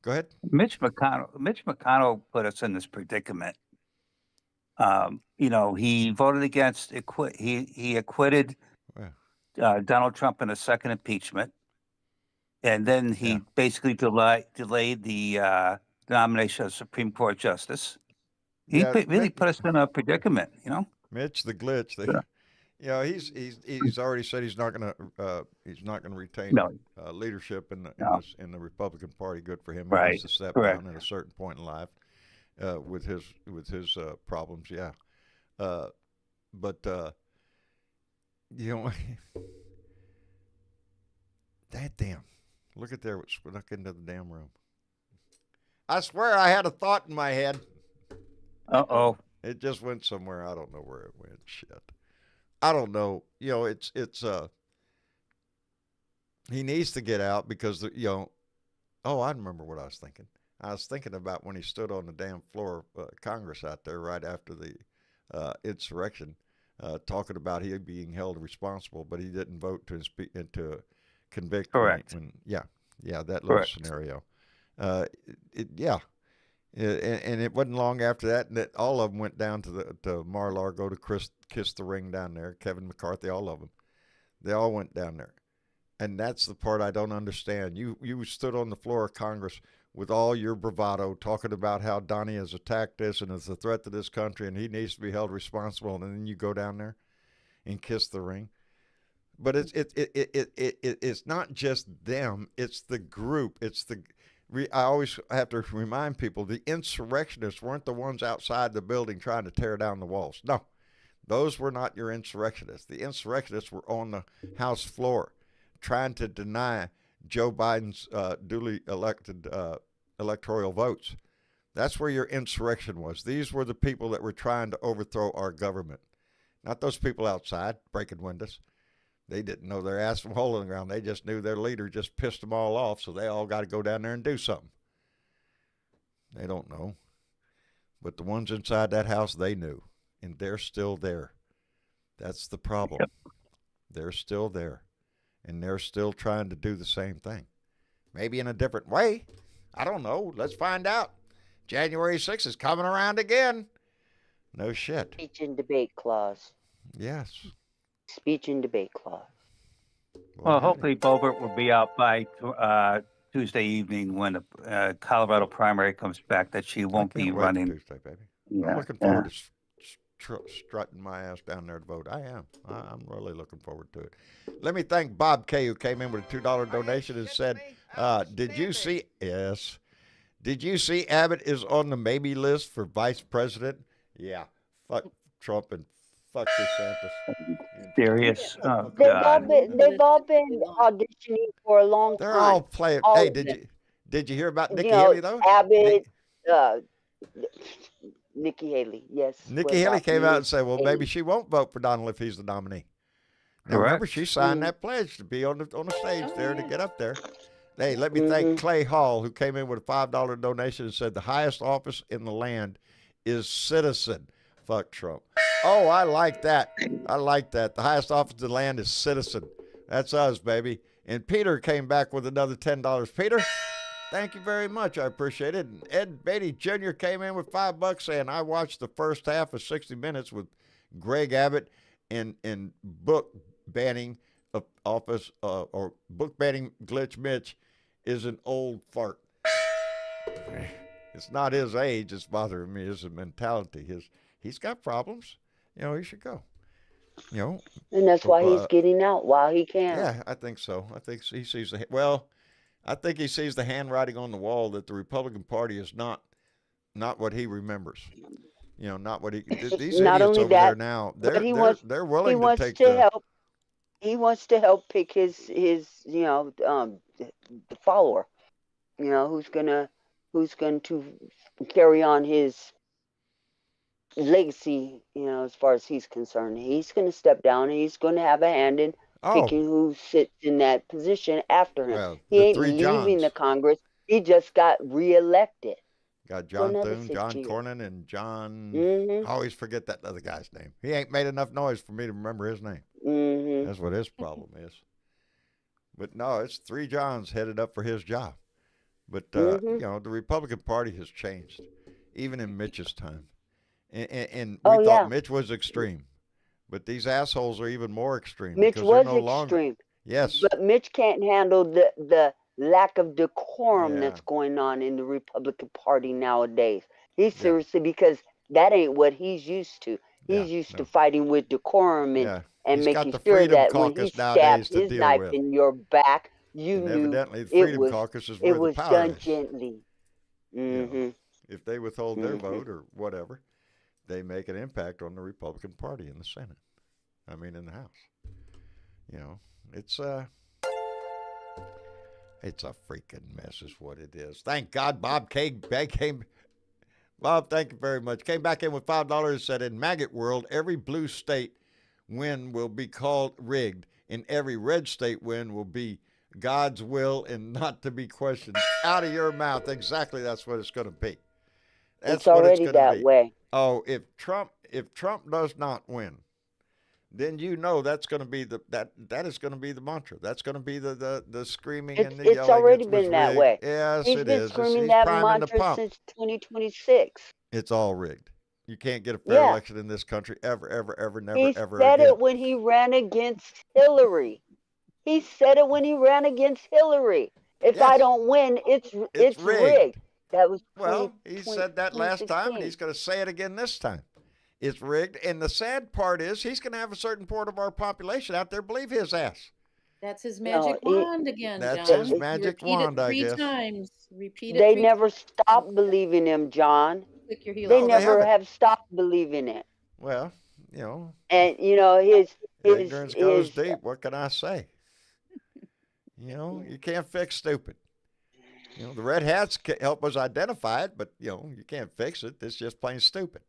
Go ahead. Mitch McConnell put us in this predicament. He voted against, he acquitted Donald Trump in a second impeachment. And then he basically delayed the nomination of Supreme Court Justice. He really put us in a predicament, Mitch the glitch. You know, he's already said he's not gonna retain No, leadership in no, the Republican Party. Good for him. He needs right, to step correct. down at a certain point in life with his problems. Yeah, but you know, that damn. Look at there what snuck into the damn room. I swear I had a thought in my head. Uh-oh. It just went somewhere. I don't know where it went. Shit. I don't know. You know, it's he needs to get out because oh, I remember what I was thinking. I was thinking about when he stood on the damn floor of Congress out there right after the insurrection, talking about he being held responsible, but he didn't vote to convict. Correct. Yeah, that little Correct. scenario. Yeah. And it wasn't long after that all of them went down to Mar-a-Lago to kiss the ring down there. Kevin McCarthy, all of them, they all went down there, and that's the part I don't understand. You stood on the floor of Congress with all your bravado, talking about how Donnie has attacked this and is a threat to this country, and he needs to be held responsible, and then you go down there and kiss the ring. But it's not just them; it's the group. I always have to remind people the insurrectionists weren't the ones outside the building trying to tear down the walls. No, those were not your insurrectionists. The insurrectionists were on the House floor trying to deny Joe Biden's duly elected electoral votes. That's where your insurrection was. These were the people that were trying to overthrow our government, not those people outside breaking windows. They didn't know their ass from hole in the ground. They just knew their leader just pissed them all off, so they all got to go down there and do something. They don't know. But the ones inside that house, they knew, and they're still there. That's the problem. Yep. They're still there, and they're still trying to do the same thing. Maybe in a different way. I don't know. Let's find out. January 6th is coming around again. No shit. Speech and debate clause. Yes. Speech and debate clause. Well, hopefully Boebert will be out by Tuesday evening when the Colorado primary comes back, that she won't be running. Tuesday, baby. Yeah, I'm looking forward to strutting my ass down there to vote. I am. I'm really looking forward to it. Let me thank Bob K, who came in with a $2 donation and said, did you see Abbott is on the maybe list for vice president? Yeah. Fuck Trump and fuck DeSantis. Serious? Oh, They've all God. been auditioning for a long time. They're all playing. All Hey, of them. did you hear about Nikki You know, Haley though? Abbott, Nikki Haley, yes. Nikki Haley came out and said, well, maybe she won't vote for Donald if he's the nominee. Now, remember, she signed that pledge to be on the stage there to get up there. Hey, let me thank Clay Hall, who came in with a $5 donation and said the highest office in the land is citizen. Fuck Trump. Oh, I like that. I like that. The highest office in the land is citizen. That's us, baby. And Peter came back with another $10. Peter, thank you very much. I appreciate it. And Ed Beatty Jr. came in with $5 saying, I watched the first half of 60 Minutes with Greg Abbott and book banning office or book banning Glitch Mitch is an old fart. It's not his age that's bothering me. It's his mentality. He's got problems. You know, he should go. You know, and that's why he's getting out while he can. Yeah, I think so. I think he sees I think he sees the handwriting on the wall that the Republican Party is not what he remembers. You know, not what he. These not idiots only over that, there now, they're willing he to wants take to help. He wants to help pick his the follower. You know, who's going to carry on his legacy, you know, as far as he's concerned. He's going to step down and he's going to have a hand in picking who sits in that position after him. Well, he ain't leaving the Congress. He just got reelected. Got John Thune, John Cornyn, and John... I always forget that other guy's name. He ain't made enough noise for me to remember his name. That's what his problem is. But no, it's 3 Johns headed up for his job. But, you know, the Republican Party has changed, even in Mitch's time. And we thought Mitch was extreme. But these assholes are even more extreme. Mitch was extreme. Yes. But Mitch can't handle the lack of decorum that's going on in the Republican Party nowadays. He's seriously, because that ain't what he's used to. He's used to fighting with decorum and and He's got making the sure Freedom that when he Caucus stabbed nowadays to his deal knife with. in your back, you And knew evidently the it Freedom was Caucus is it where the was power done is. gently. You know, Hmm. if they withhold their Hmm. vote or whatever, they make an impact on the Republican Party in the Senate. I mean, in the House. You know, it's a freaking mess, is what it is. Thank God, Bob came. Bob, thank you very much. Came back in with $5. Said in maggot world, every blue state win will be called rigged, and every red state win will be God's will and not to be questioned. Out of your mouth, exactly. That's what it's going to be. That's It's what it's already going to that be. way. Oh, if Trump does not win, then you know that's going to be that is going to be the mantra. That's going to be the screaming and the It's yelling. already It was been that rigged. way. Yes, He's it been is. screaming He's that priming the mantra pump. since 2026. It's all rigged. You can't get a fair Yeah. election in this country ever, never, He ever said again. it when he ran against Hillary. He said it when he ran against Hillary. If I Yes, don't win, it's it's rigged. rigged. That was Well, he said that last time, and 2016. he's going to say it again this time. It's rigged, and the sad part is he's going to have a certain part of our population out there believe his ass. That's his No, magic wand again, That's John. his it, magic Repeat it wand, I three guess. times. Repeat it they three never times. stopped believing him, John. Click your heels. They No, they never haven't. have stopped believing it. Well, you know, And you know his ignorance goes his deep. What can I say? You know, you can't fix stupid. You know, the red hats help us identify it, but, you know, you can't fix it. It's just plain stupid.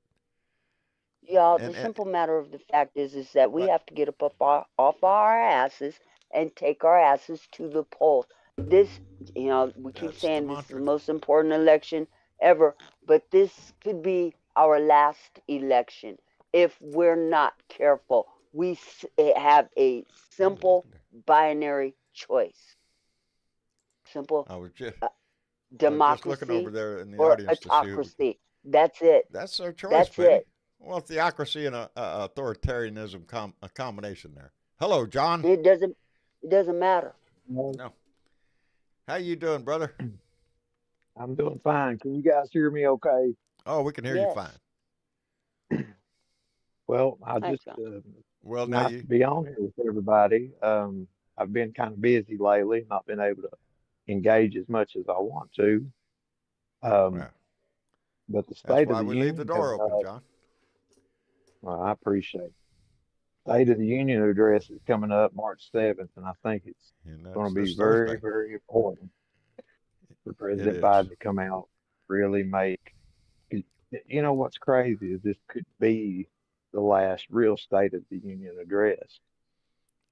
y'all. The And simple matter of the fact is that we but have to get up off our asses and take our asses to the polls. This, we keep that's the saying this is the mantra. most important election ever, but this could be our last election if we're not careful. We have a simple binary choice. Simple I was just looking over democracy there in the or audience to see who. autocracy. That's it. That's their choice, That's baby. it. Well, theocracy and authoritarianism a combination there. Hello, John. It doesn't matter. Well, No, how you doing, brother? I'm doing fine. Can you guys hear me okay? Oh, we can hear you Yes. fine. Well, I Hi, just John. Well, now nice you. to be on here with everybody. I've been kind of busy lately, not been able to engage as much as I want to. Um, Well, but the that's State of why the we leave the Union door coming open, up, John. well, I appreciate it. State of the Union address is coming up March 7th, and I think it's And going that's to be this very, Thursday. very important for It President is. Biden to come out, really make. You know what's crazy is this could be the last real State of the Union address.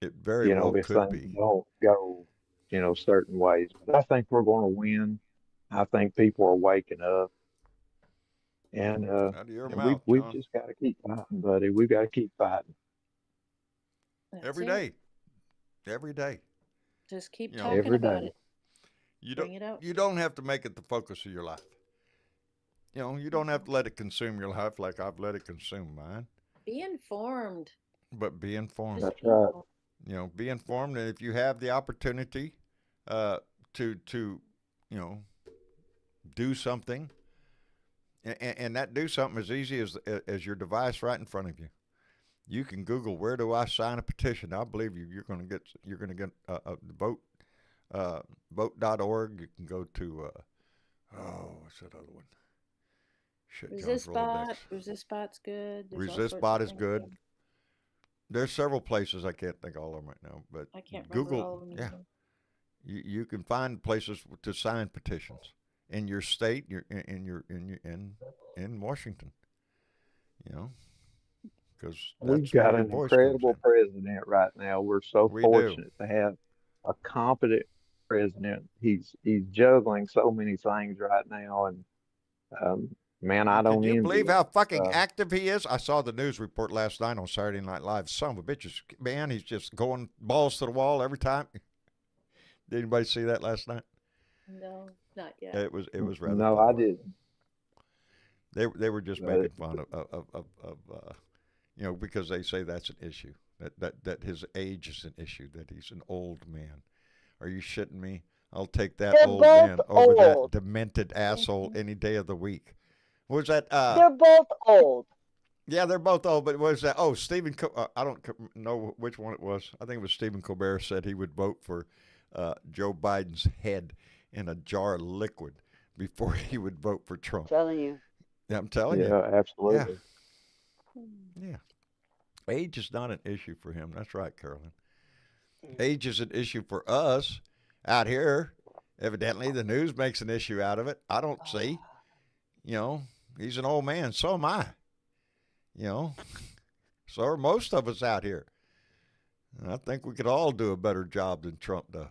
It very well If could things be. don't go, certain ways. But I think we're going to win. I think people are waking up, and Out of your we've mouth, we've John. just got to keep fighting, buddy. We've got to keep fighting. That's Every it. day. Every day. Just keep You know, talking Every about day. it. You Bring don't it out. you don't have to make it the focus of your life. You know, you don't have to let it consume your life like I've let it consume mine. Be informed. But be informed. Just That's be right. informed. You know, be informed, and if you have the opportunity to do something, and that do something as easy as your device right in front of you. You can Google where do I sign a petition. I believe you. You're going to get the vote. Vote.org. You can go to what's that other one? Shit, John's Rolodex. ResistBot's good. There's all sorts of ResistBot is things good. There's several places. I can't think of all of them right now, but I can't remember Google. all of them. Yeah, either. you can find places to sign petitions in your state, in Washington. You know, because We've that's got where your an voice comes incredible in. president right now. We're so We do. fortunate to have a competent president. He's juggling so many things right now, and man, I Can don't you envy believe him. how fucking active he is? I saw the news report last night on Saturday Night Live. Son of a bitch, man, he's just going balls to the wall every time. Did anybody see that last night? No, not yet. It was rather No, funny. I didn't. They were just But making fun of because they say that's an issue, that his age is an issue, that he's an old man. Are you shitting me? I'll take that They're old both man over that old. demented asshole any day of the week. What was that? They're both old. Yeah, they're both old, but what was that? Oh, I don't know which one it was. I think it was Stephen Colbert said he would vote for Joe Biden's head in a jar of liquid before he would vote for Trump. Telling you. Yeah, I'm telling you. Yeah, Yeah, absolutely. yeah. Age is not an issue for him. That's right, Carolyn. Age is an issue for us out here. Evidently, the news makes an issue out of it. I don't see. You know, he's an old man. So am I. You know, so are most of us out here. And I think we could all do a better job than Trump does.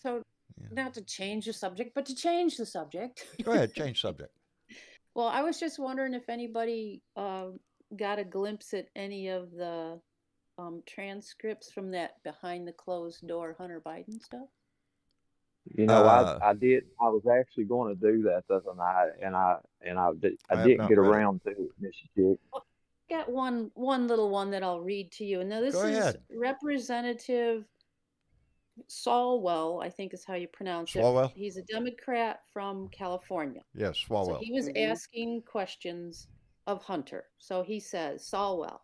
So, Yeah. not to change the subject, but to change the subject. Go ahead, change subject. Well, I was just wondering if anybody got a glimpse at any of the transcripts from that behind the closed door Hunter Biden stuff. You know, Uh, I did. I was actually going to do that the other night, and I I have didn't not get read it. around to it, Mrs. Chick. Got one little one that I'll read to you. And now this Go is ahead. Representative Swalwell, I think is how you pronounce it. Swalwell? He's a Democrat from California. Yes, So Swalwell. he was Mhm. asking questions of Hunter. So he says, Swalwell,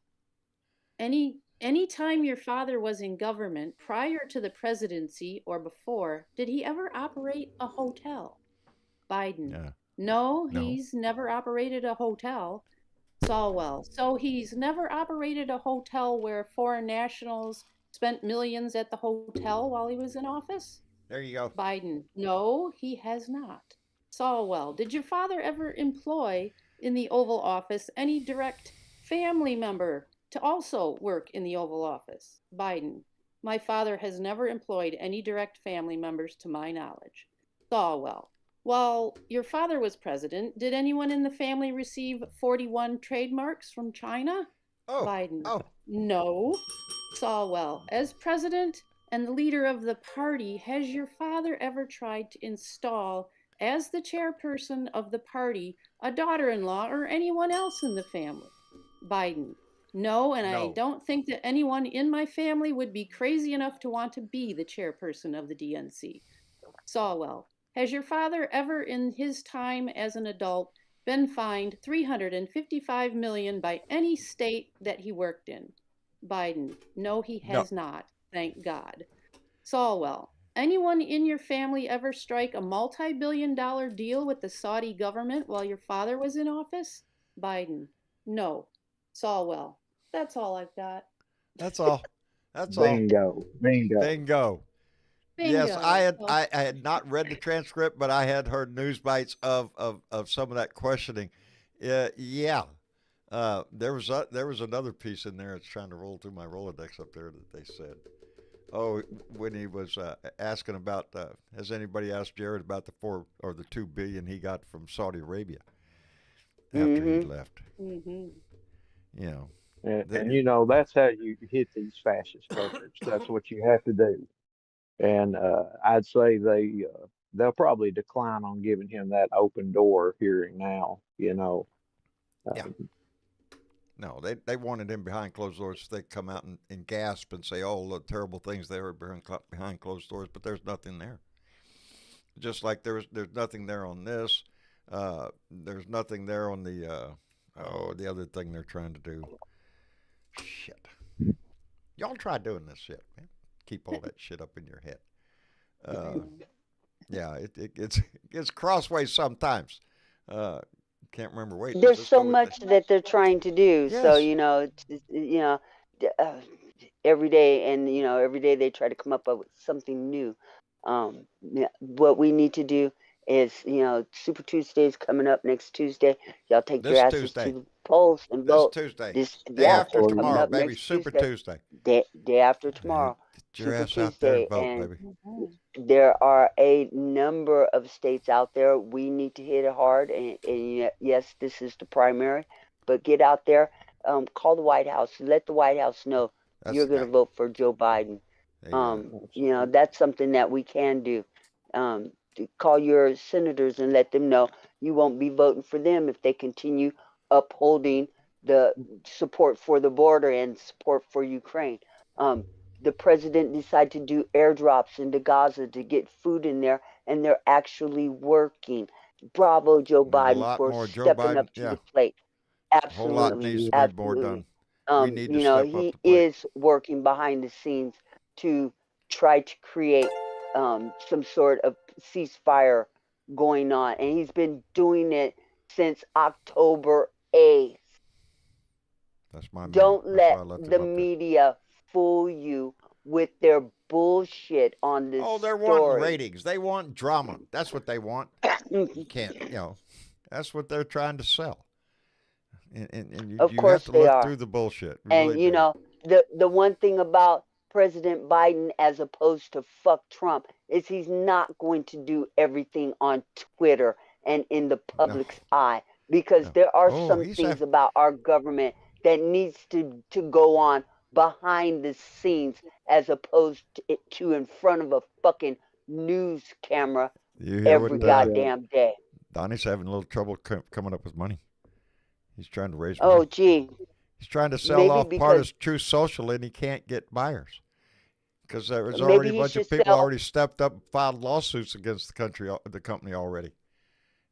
any time your father was in government prior to the presidency or before, did he ever operate a hotel? Biden. Yeah. No, No. he's never operated a hotel. Swalwell. So he's never operated a hotel where foreign nationals spent millions at the hotel while he was in office? There you go. Biden. No, he has not. Swalwell. Did your father ever employ in the Oval Office any direct family member to also work in the Oval Office? Biden. My father has never employed any direct family members to my knowledge. Swalwell. While your father was president, did anyone in the family receive 41 trademarks from China? Oh. Biden. Oh. No. Swalwell. As president and the leader of the party, has your father ever tried to install, as the chairperson of the party, a daughter-in-law or anyone else in the family? Biden. No, and I No. don't think that anyone in my family would be crazy enough to want to be the chairperson of the DNC. Swalwell. Has your father ever in his time as an adult been fined $355 million by any state that he worked in? Biden. No, he has not. Thank God. Swalwell. Anyone in your family ever strike a multi-billion-dollar deal with the Saudi government while your father was in office? Biden. No. Swalwell. That's all I've got. That's all. That's all. Bingo, bingo. Bingo. Bingo. Yes, I had not read the transcript, but I had heard news bites of some of that questioning. Yeah. There was another piece in there. It's trying to roll through my Rolodex up there that they said. Oh, when he was asking about, has anybody asked Jared about the $2 billion he got from Saudi Arabia after he left? Mm-hmm. You know, And you know, that's how you hit these fascist voters. That's what you have to do. And I'd say they'll probably decline on giving him that open door hearing now. You know, Yeah. No, they wanted him behind closed doors so they could come out and gasp and say, oh, the terrible things there behind closed doors, but there's nothing there. Just like there's nothing there on this. There's nothing there on the other thing they're trying to do. Shit. Y'all try doing this shit, man. Keep all that shit up in your head. Yeah, it's crossways sometimes. Can't remember. Wait, There's let's so go with much that they're trying to do. So, Yes. every day, and every day they try to come up with something new. What we need to do is, Super Tuesday is coming up next Tuesday. Y'all take your This asses Tuesday. to the polls and This vote. Tuesday. Day Yeah, after it's coming tomorrow, up baby. next Super Tuesday. Tuesday. Day after Yeah, tomorrow. get your Super ass out there Tuesday, and vote, and baby. there are a number of states out there. We need to hit it hard, and yes, this is the primary, but get out there, call the White House, let the White House know That's you're the going to guy. vote for Joe Biden. There you go. That's something that we can do. To call your senators and let them know you won't be voting for them if they continue upholding the support for the border and support for Ukraine. The president decided to do airdrops into Gaza to get food in there, and they're actually working. Bravo, Joe Need a Biden, lot for more Joe stepping Biden. up to Yeah. the plate. A whole lot Absolutely, needs to be more absolutely. done. We need to You know, step up he the plate. is working behind the scenes to try to create some sort of ceasefire going on, and he's been doing it since October 8th. That's my man. Don't That's why let I left the him up there. media fool you with their bullshit on this Oh, they're wanting story. ratings. They want drama. That's what they want. You can't, that's what they're trying to sell. And Of you have course to they look are. through the bullshit. You And really you do. know, the one thing about President Biden as opposed to fuck Trump is he's not going to do everything on Twitter and in the No, public's eye, because no. there are Oh, some he's things have. about our government that needs to go on behind the scenes as opposed to in front of a fucking news camera You hear every what No doubt. goddamn day. Donnie's having a little trouble coming up with money. He's trying to raise Oh money. gee, He's trying to sell maybe off part because of True Social, and he can't get buyers because there was already maybe a he bunch should of people sell. already stepped up and filed lawsuits against the company already,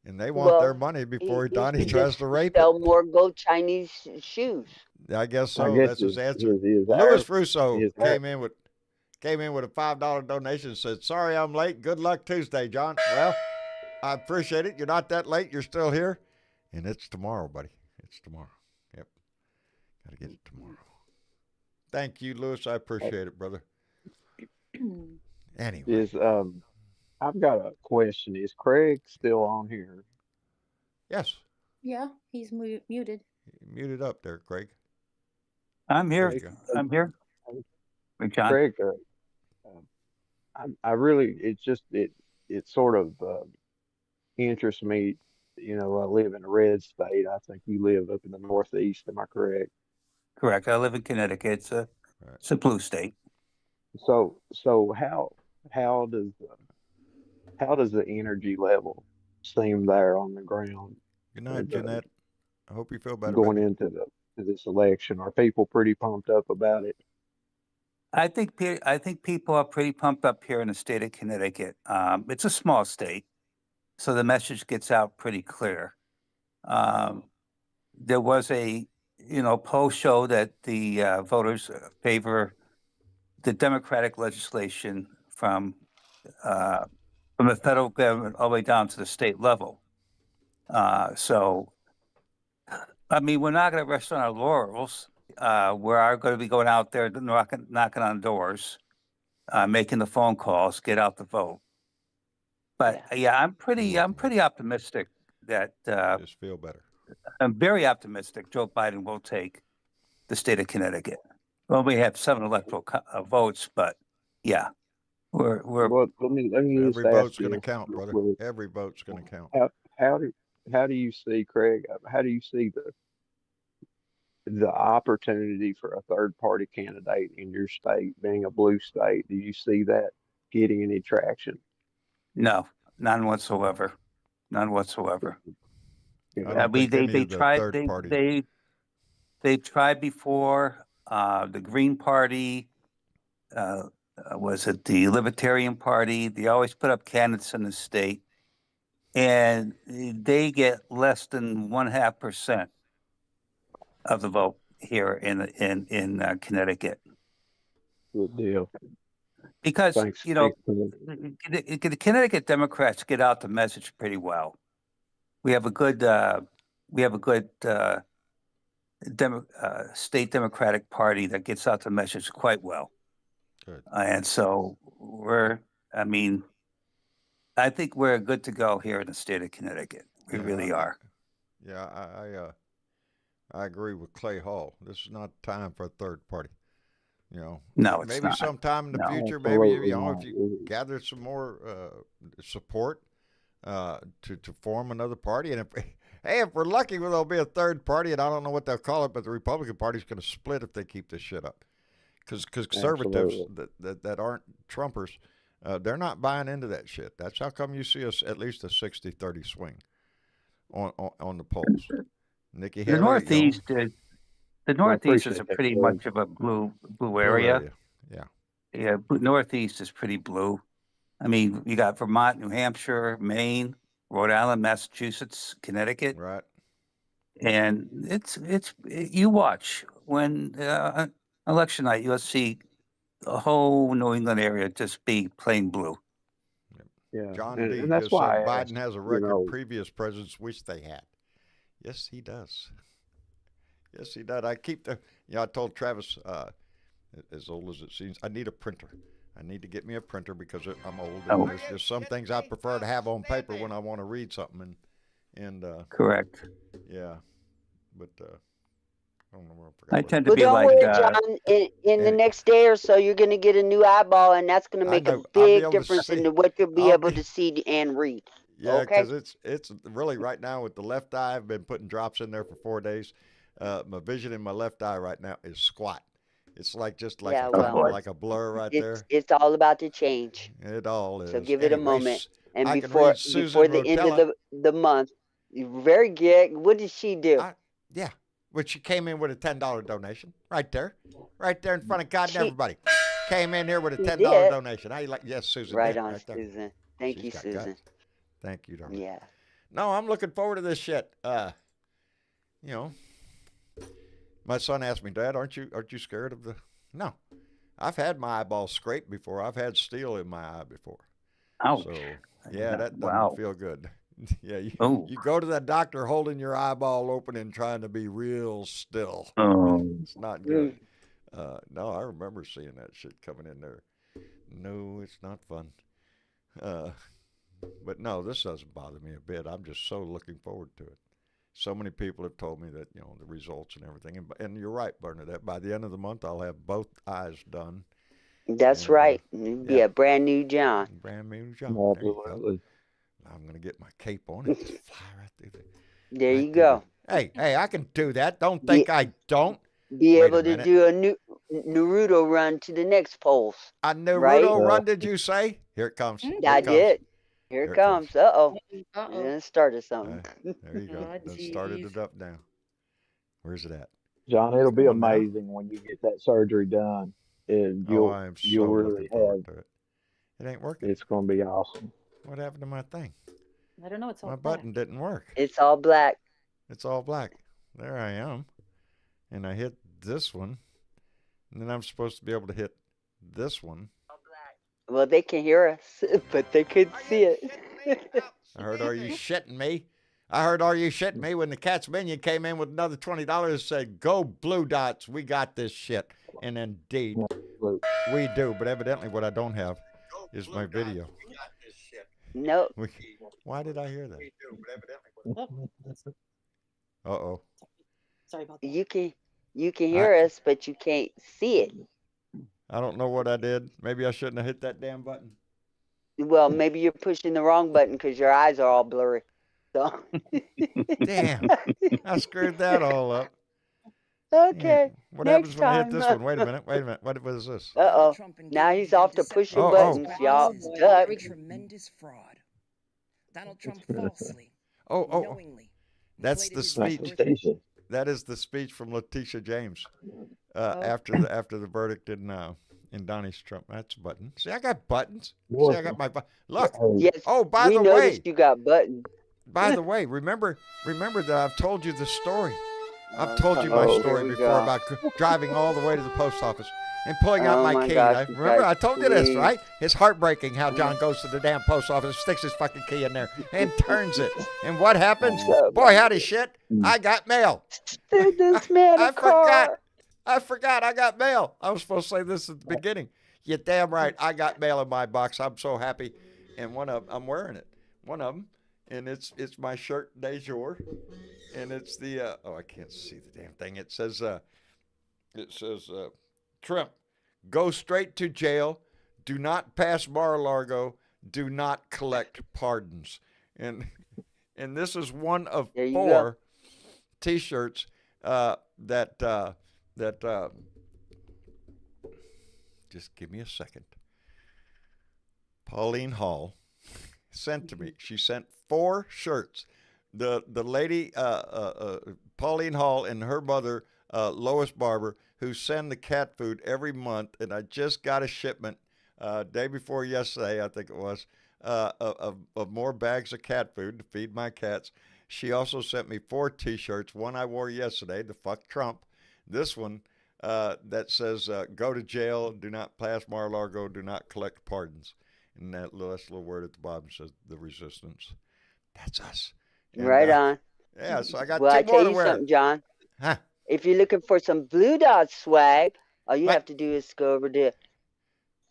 and they want their Well, money before he Donnie should tries just to rape it. sell more gold Chinese shoes. I guess I so. guess That's his answer. his Louis Russo his came in with a $5 donation and said, "Sorry, I'm late. Good luck Tuesday, John." Well, I appreciate it. You're not that late. You're still here, and it's tomorrow, buddy. It's tomorrow. Yep, gotta get it tomorrow. Thank you, Louis. I appreciate it, brother. Anyway, is I've got a question. Is Craig still on here? yes, Yeah, he's muted. muted up there, Craig. I'm There here. you go. I'm here. Hey, John. Craig, I really, it sort of interests me. You know, I live in a red state. I think you live up in the Northeast. Am I correct? Correct. I live in Connecticut. Right. It's a blue state. So how does the energy level seem there on the ground Good uh, night, the, Jeanette. I hope you feel better, going baby. into to this election? Are people pretty pumped up about it? I think people are pretty pumped up here in the state of Connecticut. It's a small state, so the message gets out pretty clear. There was a poll show that the voters favor the Democratic legislation from the federal government all the way down to the state level. So, I mean, we're not going to rest on our laurels. We are going to be going out there knocking on doors, making the phone calls, get out the vote. But yeah, I'm pretty optimistic that Just feel better. I'm very optimistic Joe Biden will take the state of Connecticut. Well, we have 7 electoral votes, but yeah, we're Well, let me just Every ask vote's you going to this count, real brother. quick. Every vote's going to count. How how do you see, Craig? How do you see the opportunity for a third party candidate in your state, being a blue state? Do you see that getting any traction? no, none whatsoever, none whatsoever. You I know, don't think any They of the tried third party. they tried before. The Green Party, was it the Libertarian Party? They always put up candidates in the state, and they get less than 0.5% of the vote here in Connecticut. good deal. Because Thanks. Thanks. the Connecticut Democrats get out the message pretty well. We have a good state Democratic Party that gets out the message quite well. Good. And so I think we're good to go here in the state of Connecticut. We really are. Yeah, I agree with Clay Hall. This is not time for a third party. No, it's Maybe not. sometime in the No. future, maybe Absolutely if not. you gather some more support to form another party, and if we're lucky, there'll be a third party, and I don't know what they'll call it, but the Republican Party's going to split if they keep this shit up, because conservatives that aren't Trumpers, they're not buying into that shit. That's how come you see us at least a 60-30 swing on the polls. Nikki The Haley, Northeast the I Northeast is appreciate a that, pretty Craig. much of a blue blue area. Yeah. Yeah, Northeast is pretty blue. I mean, you got Vermont, New Hampshire, Maine, Rhode Island, Massachusetts, Connecticut. Right. And you watch when election night, you'll see the whole New England area just be plain blue. Yeah, John D. and that's just said why I asked, Biden has a you record know, previous presidents wish they had. Yes, he does. Yes, he does. I keep the. I told Travis, as old as it seems, I need a printer. I need to get me a printer because I'm old, and Oh. there's just some things I prefer to have on paper when I want to read something. And Correct. yeah, but I don't know where I I forgot. tend to Well, be don't like, worry, John. In the and next day or so, you're going to get a new eyeball, and that's going to I make a know I'll be big able to difference see. in what you'll be I'll able be to see and read. Yeah, Okay? because it's really right now with the left eye. I've been putting drops in there for 4 days. My vision in my left eye right now is squat. It's like just like Yeah, a oh well, kind of boy, like a blur right there. it's all about to change. It all So is. give it a moment. Anyways, And I can before read Susan the end of Rotella. the month, very good. What did she do? Yeah, which she came in with a $10 donation right there in front of God and She everybody. Came in here with a she $10 did. donation. How you like? Yes, Susan Right did on, right there. Susan. Thank She's you, got Susan. guts. Thank you, darling. Yeah. No, I'm looking forward to this shit. You know, my son asked me, Dad, aren't you scared of the? No, I've had my eyeball scraped before. I've had steel in my eye before. ouch! So yeah, that doesn't Wow. feel good. Yeah, Oh, you go to that doctor holding your eyeball open and trying to be real still. oh, It's not Mm. good. No, I remember seeing that shit coming in there. No, it's not fun. Uh, but no, this doesn't bother me a bit. I'm just so looking forward to it. So many people have told me that the results and everything, and you're right, Bernadette. By the end of the month, I'll have both eyes done, That's and right. You'd be yeah, a brand new John. brand new John. There you go. absolutely. I'm gonna get my cape on and just fly right through there. There Right you through go. there. Hey, I can do that. Don't Be think I don't. be Wait a able to minute. do a new Naruto run to the next polls, A right? Naruto run, did you say? Here it comes. Here I it comes. did. Here Here it it comes. comes. Uh-oh. Uh-oh. It started something. There you go. Oh, Done started geez. it up now. Where's it at? John, it'll be Come on now. amazing when you get that surgery done, and Oh, I am you'll so really looking forward have. to it. It ain't working. It's going to be awesome. What happened to my thing? I don't know. It's all My black. button didn't work. It's all black. It's all black. There I am. And I hit this one. And then I'm supposed to be able to hit this one. Well, they can hear us, but they couldn't see it. I heard, are you shitting me? I heard, are you shitting me? When the Cat's Minion came in with another $20 and said, go Blue Dots, we got this shit. And indeed, Look, we do. But evidently what I don't have is my video. No, Why did I hear that? Oh, Uh-oh. sorry about that. you can hear us, but you can't see it. I don't know what I did. Maybe I shouldn't have hit that damn button. Well, maybe you're pushing the wrong button because your eyes are all blurry. So. Damn. I screwed that all up. Okay. What Next happens when I hit this time. one? Wait a minute. What is this? Uh-oh. Now he's off to pushing buttons, y'all. Duck. Tremendous fraud. Donald Trump falsely, Oh. knowingly. That's the inflated his speech. net worth. Letitia. That is the speech from Letitia James Oh. after the verdict in Donnie's Trump. That's a button. See, I got buttons. Boy, See, I got my look. hey, Yes. Oh, by We the way, noticed you got buttons. remember that I've told you the story. I've told you my Uh-oh, story here we before go. about driving all the way to the post office and pulling out Oh my my key. gosh, you Remember, guys, I told you this, please. right? It's heartbreaking how John goes to the damn post office, sticks his fucking key in there, and turns it. And what happens? Boy, howdy shit! I got mail. This man I a car. forgot. I got mail. I was supposed to say this at the beginning. You're damn right. I got mail in my box. I'm so happy. And I'm wearing it. One of them, and it's my shirt de jour, and it's the I can't see the damn thing. It says Trump, go straight to jail. Do not pass Mar-a-Lago. Do not collect pardons. And this is one of There you 4 T-shirts that just give me a second. Pauline Hall sent to me. She sent 4 shirts. The lady Pauline Hall and her mother Lois Barber, who send the cat food every month, and I just got a shipment day before yesterday, I think it was, of more bags of cat food to feed my cats. she also sent me 4 T-shirts. One I wore yesterday, the Fuck Trump. This one that says, go to jail, do not pass Mar-a-Lago, do not collect pardons. And that little word at the bottom says the resistance. That's us. And, Right on. yeah, so I got Well, 2 I more tell to you wear. something, John. Huh? If you're looking for some Blue Dot swag, all you What? have to do is go over to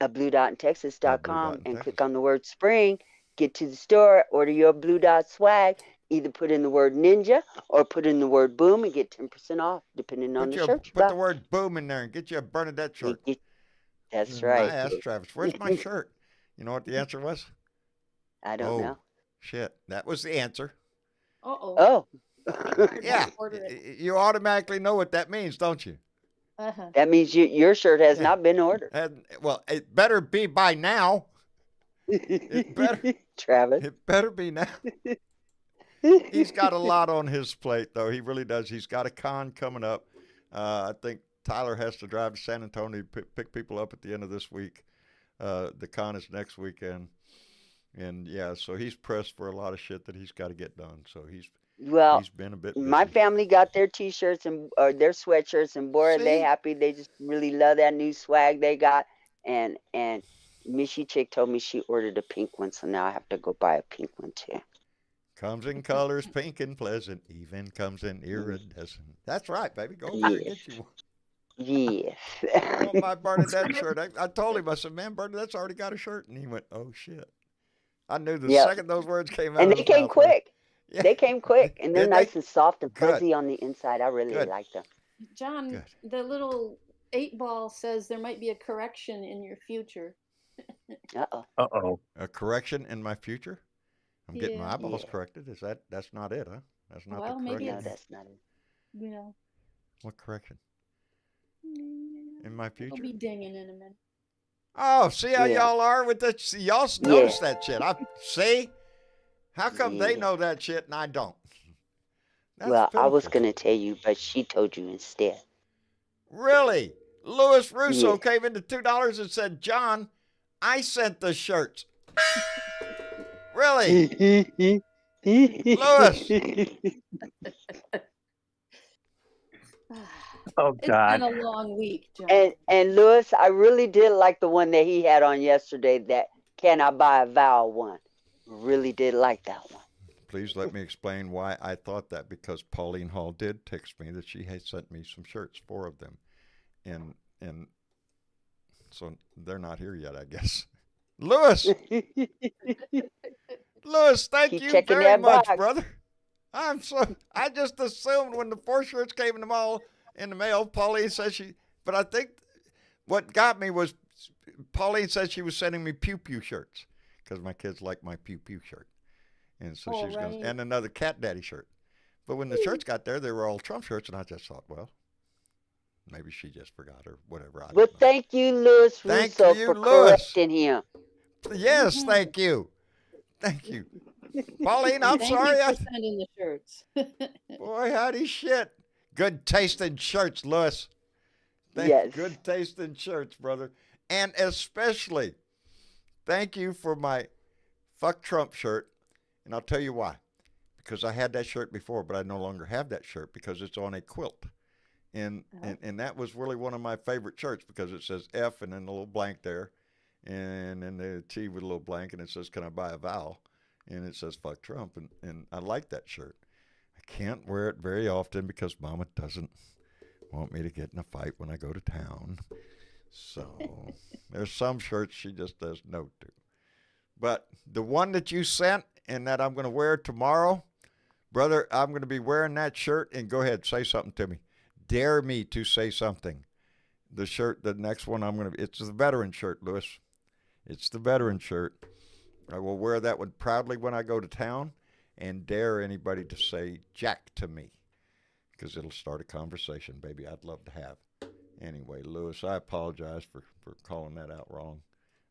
bluedotintexas.com and click on the word spring, get to the store, order your Blue Dot swag, either put in the word ninja or put in the word boom and get 10% off, depending on the shirt you Put buy. the word boom in there and get you a Bernadette shirt. That's I right. asked Travis, where's my shirt? You know what the answer was? I don't know. Shit. That was the answer. Uh-oh. Oh. Yeah. Order it. You automatically know what that means, don't you? Uh-huh. That means your shirt has not been ordered. Well, it better be by now. It Travis. better be now. He's got a lot on his plate, though. He really does. He's got a con coming up. I think Tyler has to drive to San Antonio to pick people up at the end of this week. The con is next weekend. And, yeah, so he's pressed for a lot of shit that he's got to get done. So he's been a bit busy. My family got their T-shirts and their sweatshirts, and boy, are they See? happy. They just really love that new swag they got. And Missy Chick told me she ordered a pink one, so now I have to go buy a pink one too. Comes in colors, pink and pleasant, even comes in iridescent. That's right, baby. Go over there and get you one. Yes. I want my Bernadette shirt. I told him, I said, man, Bernadette's already got a shirt. And he went, oh, shit. I knew the second those words came out. And they came quick. Yeah. They came quick, and they're nice and soft and Good. fuzzy on the inside. I really Good. like them. John, Good. the little 8-ball says there might be a correction in your future. Uh-oh. Uh-oh. A correction in my future? I'm getting my Yeah. eyeballs corrected. That's not it, huh? That's not Well, the maybe correction. No, that's not it. You know, What correction? In my it'll future? be dinging in a minute. Oh, see how Yeah. y'all are with that? Y'all notice that shit. See? How come they Yeah. know that shit and I don't? That's Well, I was pitiful. going to tell you, but she told you instead. Really? Louis Russo Yeah. came into $2 and said, John, I sent the shirts. Really? Louis. Oh, It's God. been a long week, John. And Louis, I really did like the one that he had on yesterday, that Can I Buy a Vowel one. Really did like that one. Please let me explain why I thought that, because Pauline Hall did text me that she had sent me some shirts, 4 of them. And so they're not here yet, I guess. Louis, thank Keep you checking very that much, box. brother. I just assumed when the 4 shirts came in the mail, Pauline said but I think what got me was Pauline said she was sending me Pew Pew shirts because my kids like my Pew Pew shirt. And so she was going to, and another Cat Daddy shirt. But when the shirts got there, they were all Trump shirts, and I just thought, well, maybe she just forgot or whatever. I don't know. Thank you, Louis Russo, for correcting him. Yes, thank you. Thank you. Pauline, I'm Thank sorry. you for sending the shirts. Boy, howdy shit. Good taste in shirts, Louis. Yes. Good taste in shirts, brother. And especially, thank you for my Fuck Trump shirt. And I'll tell you why. Because I had that shirt before, but I no longer have that shirt because it's on a quilt. And that was really one of my favorite shirts because it says F and then a little blank there. And then the T with a little blank, and it says, can I buy a vowel? And it says, fuck Trump. And I like that shirt. I can't wear it very often because Mama doesn't want me to get in a fight when I go to town. So there's some shirts she just does no to. But the one that you sent and that I'm going to wear tomorrow, brother, I'm going to be wearing that shirt. And go ahead, say something to me. Dare me to say something. The shirt, the next one it's the veteran shirt, Louis. It's the veteran shirt. I will wear that one proudly when I go to town and dare anybody to say Jack to me because it'll start a conversation, baby, I'd love to have. Anyway, Louis, I apologize for calling that out wrong.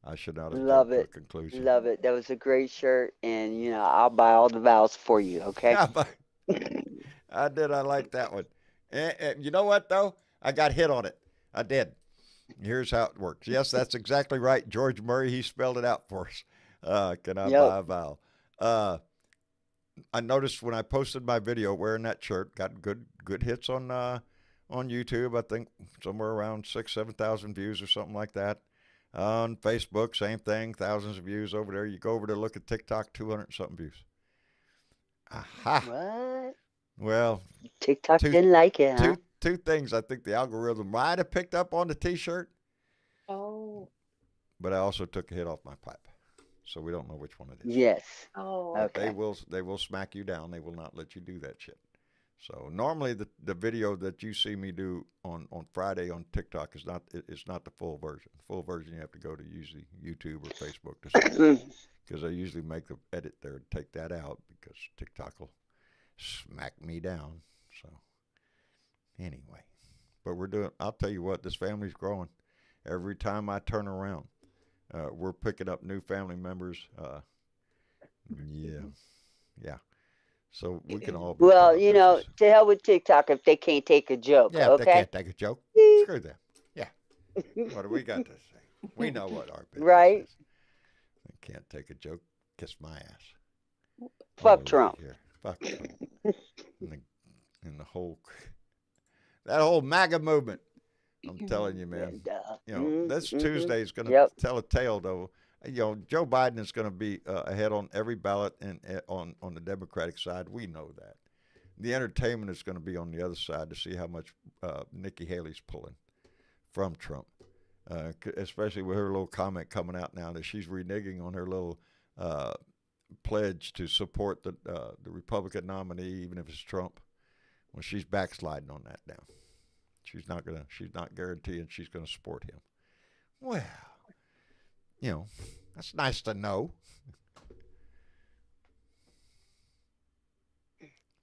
I should not have Love jumped to a it. conclusion. Love it. That was a great shirt, and I'll buy all the vowels for you. Okay. I did. I like that one. And you know what though? I got hit on it. I did. Here's how it works. Yes, that's exactly right. George Murray, he spelled it out for us. Can I buy a vowel? I noticed when I posted my video wearing that shirt, got good hits on YouTube. I think somewhere around 6,000-7,000 views or something like that. On Facebook, same thing, thousands of views over there. You go over to look at TikTok, 200 something views. Aha. What? Well, TikTok two didn't like it, huh? two things I think the algorithm might have picked up on the T-shirt, Oh. but I also took a hit off my pipe, so we don't know which one it is. Yes. Oh. But Okay. they will smack you down. They will not let you do that shit. So normally the video that you see me do on Friday on TikTok is not the full version. Full version you have to go to usually YouTube or Facebook to see, because I usually make the edit there and take that out because TikTok will smack me down. So anyway, but I'll tell you what, this family's growing. Every time I turn around, we're picking up new family members. Yeah. So we can all be Well, proud you know, difference. to hell with TikTok if they can't take a joke, Yeah, if they okay? can't take a joke, screw them. Yeah. What do we got to say? We know what our business Right? is. They can't take a joke, kiss my ass. Fuck Oh, Trump. look here. Fuck Trump. And the whole that whole MAGA movement. I'm telling you, man. You know, this Tuesday is going to tell a tale, though. You know, Joe Biden is going to be ahead on every ballot and on the Democratic side. We know that. The entertainment is going to be on the other side to see how much Nikki Haley's pulling from Trump, especially with her little comment coming out now that she's reneging on her little pledge to support the Republican nominee, even if it's Trump. Well, she's backsliding on that now. She's not guaranteeing she's going to support him. Well, you know, that's nice to know.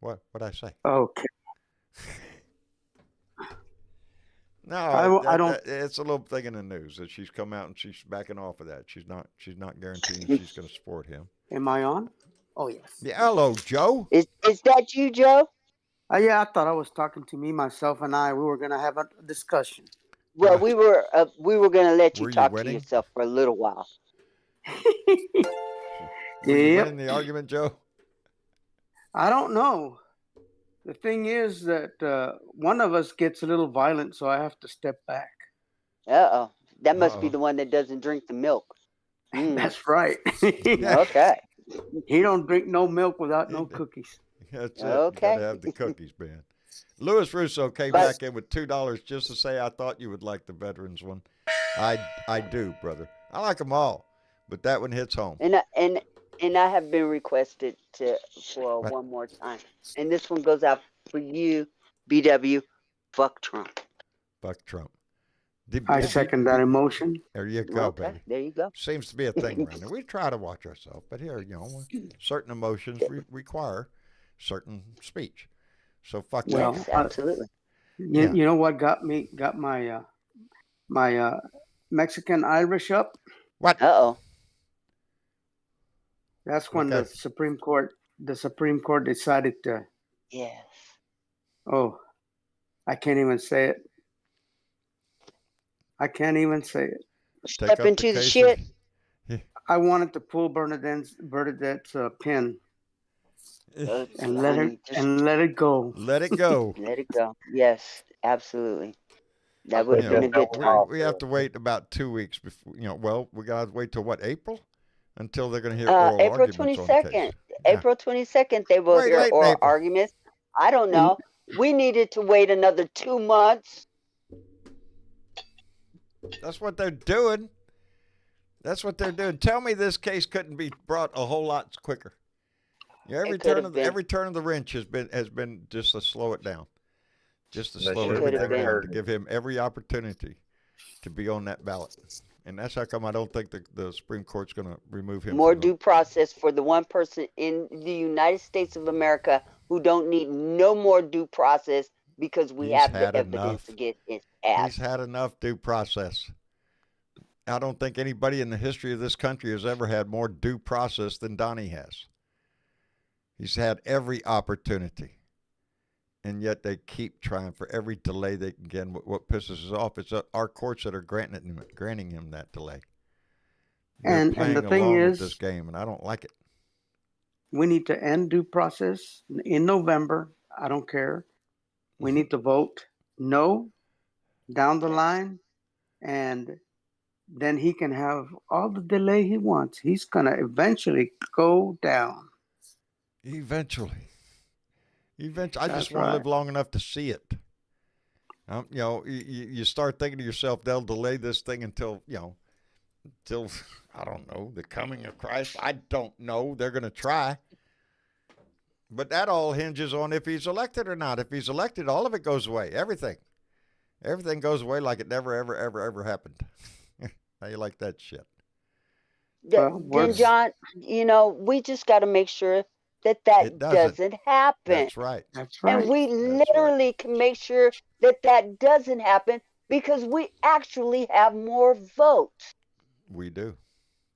What'd I say? Okay. No, I don't. it's a little thing in the news that she's come out and she's backing off of that. She's not guaranteeing she's going to support him. Am I on? Oh yes. Yeah, hello, Joe. Is that you, Joe? Yeah, I thought I was talking to me, myself, and I. We were gonna have a discussion. Well, we were going to let you Were you talk to winning? yourself for a little while. Were you Yep. winning the argument, Joe? I don't know. The thing is that one of us gets a little violent, so I have to step back. Uh-oh. That must be Uh-oh. the one that doesn't drink the milk. That's right. Okay. He don't drink no milk without no cookies. That's it. Okay. You gotta have the cookies, man. Louis Russo came But- back in with $2 just to say I thought you would like the veterans one. I do, brother. I like them all, but that one hits home. And I have been requested for What? one more time. And this one goes out for you, BW. Fuck Trump. Fuck Trump. I second that emotion. There you go, Okay, baby. there you go. Seems to be a thing around there. We try to watch ourselves, but here, you know, certain emotions require certain speech. So fuck Well, Trump. Yes, absolutely. Yeah. You know what got my my Mexican Irish up? What? Uh-oh. That's when Okay. the Supreme Court decided to. Yes. Oh, I can't even say it. I can't even say it. Take Step up into the case shit. I wanted to pull Bernadette's pin and let it go. Let it go. Let it go. Yes, absolutely. That would have You been a know, good time. we have to wait about 2 weeks before, you know, well, we got to wait till what, April? Until they're going to hear oral April arguments on the 22nd. case. Yeah. April 22nd, they will Way hear late in oral April. arguments. I don't know. We needed to wait another 2 months. That's what they're doing. That's what they're doing. Tell me this case couldn't be brought a whole lot quicker. Yeah, every It could have been. every turn of the wrench has been just to slow it down, just to They slow should have everything been. down, to give him every opportunity to be on that ballot. And that's how come I don't think the Supreme Court's going to remove him. More from the- due process for the one person in the United States of America who don't need no more due process because we He's have the had evidence enough. against his He's ass. had enough due process. I don't think anybody in the history of this country has ever had more due process than Donnie has. He's had every opportunity. And yet they keep trying for every delay they can get. And what pisses us off is our courts that are granting him that delay. They're And playing the thing along with is- this game, and I don't like it. We need to end due process in November. I don't care. We need to vote no down the line, and then he can have all the delay he wants. He's going to eventually go down. Eventually. I That's just want to right. live long enough to see it. You know, you start thinking to yourself, they'll delay this thing until, until, I don't know, the coming of Christ. I don't know. They're going to try. But that all hinges on if he's elected or not. If he's elected, all of it goes away. Everything. Everything goes away like it never, ever, ever, ever happened. How you like that shit? Then, John, we just got to make sure that It doesn't. doesn't happen. That's right. That's right. And we That's right. literally can make sure that doesn't happen because we actually have more votes. We do.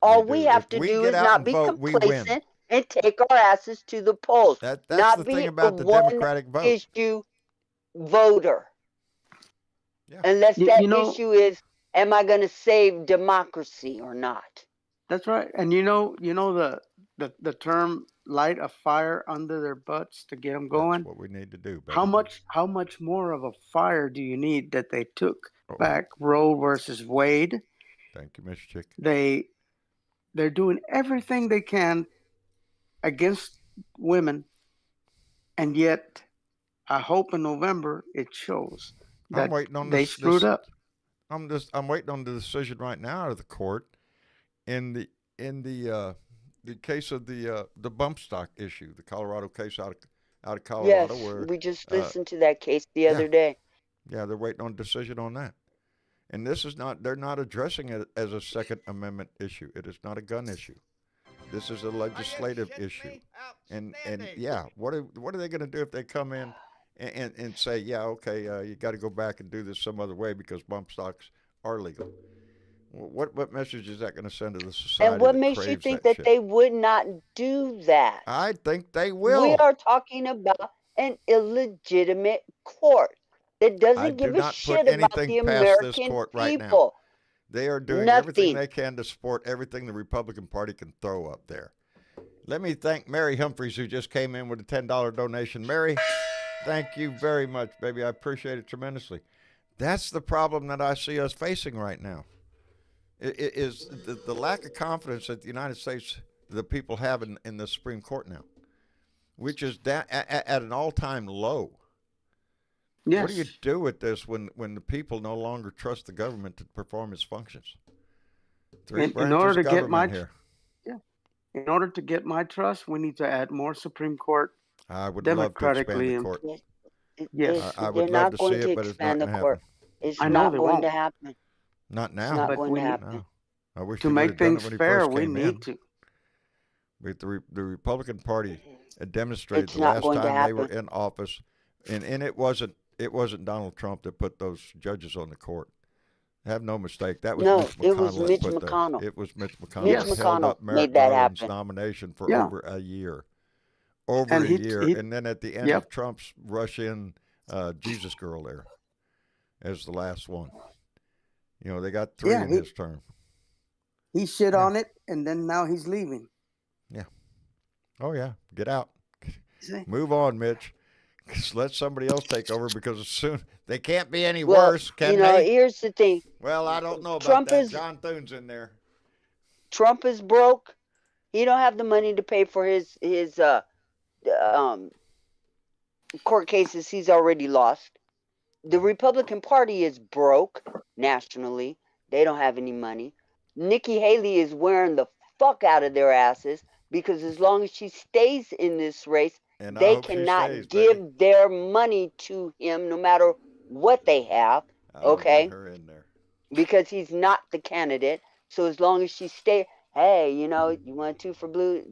All We we do. have If to we do get is out not and be vote, we win. complacent and take our asses to the polls. That's not the be thing about the one Democratic vote. issue voter. Yeah. Unless You- that you know- issue is, am I going to save democracy or not? That's right. And you know the term light a fire under their butts to get them going. That's what we need to do, baby. How much more of a fire do you need that they took Oh. back Roe versus Wade? Thank you, Mr. Chick. They're doing everything they can against women, and yet I hope in November it shows that I'm waiting on they screwed up. I'm waiting on the decision right now out of the court in the case of the bump stock issue, the Colorado case out of Colorado, Yes, where we just listened to that case the other day. yeah, they're waiting on a decision on that. And this is not, they're not addressing it as a Second Amendment issue. It is not a gun issue. This is a legislative issue. And yeah, what are they going to do if they come in and say, yeah, okay, you got to go back and do this some other way because bump stocks are legal? What message is that going to send to the society? And what that makes you craves think that that shit? they would not do that? I think they will. We are talking about an illegitimate court that doesn't I do give a not put shit about the anything past this American court right now. people. They are doing everything Nothing. they can to support everything the Republican Party can throw up there. Let me thank Mary Humphreys, who just came in with a $10 donation. Mary, thank you very much, baby. I appreciate it tremendously. That's the problem that I see us facing right now. It is the lack of confidence that the United States, the people have in the Supreme Court now, which is at an all-time low. Yes. What do you do with this when the people no longer trust the government to perform its functions? Three branches in order to of get government here. In order to get my trust, we need to add more Supreme Court I would love to expand democratically. the court. Yes. I They're would not love to going see to it, but it's not expand the going to court. happen. It's I know not they going won't. to happen. Not It's now. not But going we to need- happen. No. I wish To they make would have done it things when he fair, first we came need in. to. But the Republican Party had demonstrated It's the not last going to time they were happen. in office, and it wasn't Donald Trump that put those judges on the court. Have no mistake. That was No, Mitch McConnell. it was that Mitch put McConnell. It was Mitch McConnell Mitch that held McConnell up Merrick made that Garland's happen. nomination for Yeah. over a year. Over And a he- year. he- And then at the end Yep. of Trump's rush-in Jesus girl there as the last one. You know, they got three Yeah, in he- his term. He shit Yeah. on it, and then now he's leaving. Oh, yeah. Get out. See? Move on, Mitch. Let somebody else take over because soon they can't be any Well, worse, can you they? here's the thing. Well, I don't know about Trump that. is- John Thune's in there. Trump is broke. He don't have the money to pay for his court cases he's already lost. The Republican Party is broke nationally. They don't have any money. Nikki Haley is wearing the fuck out of their asses because as long as she stays in this race, And I they hope she cannot stays, give baby. their money to him no matter what they have I don't okay. want her in there. because he's not the candidate. So as long as she stay, hey, you want two for blue,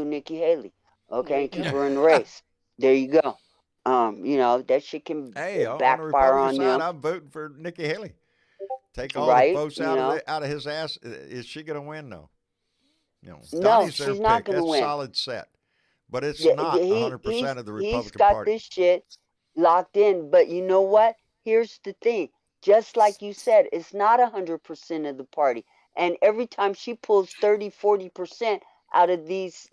Nikki Haley, okay, and keep her in the race. There you go. That shit can Hey, on the backfire on Republican side, them. I'm voting for Nikki Haley. Take all Right, the votes you out know. of his ass. Is she going to win? No. No, Donnie's their she's not pick. gonna That's win. solid set. But it's Yeah, not he- 100% of the he's Republican got Party. this shit locked in. But you know what? Here's the thing. Just like you said, it's not 100% of the party. And every time she pulls 30, 40% out of these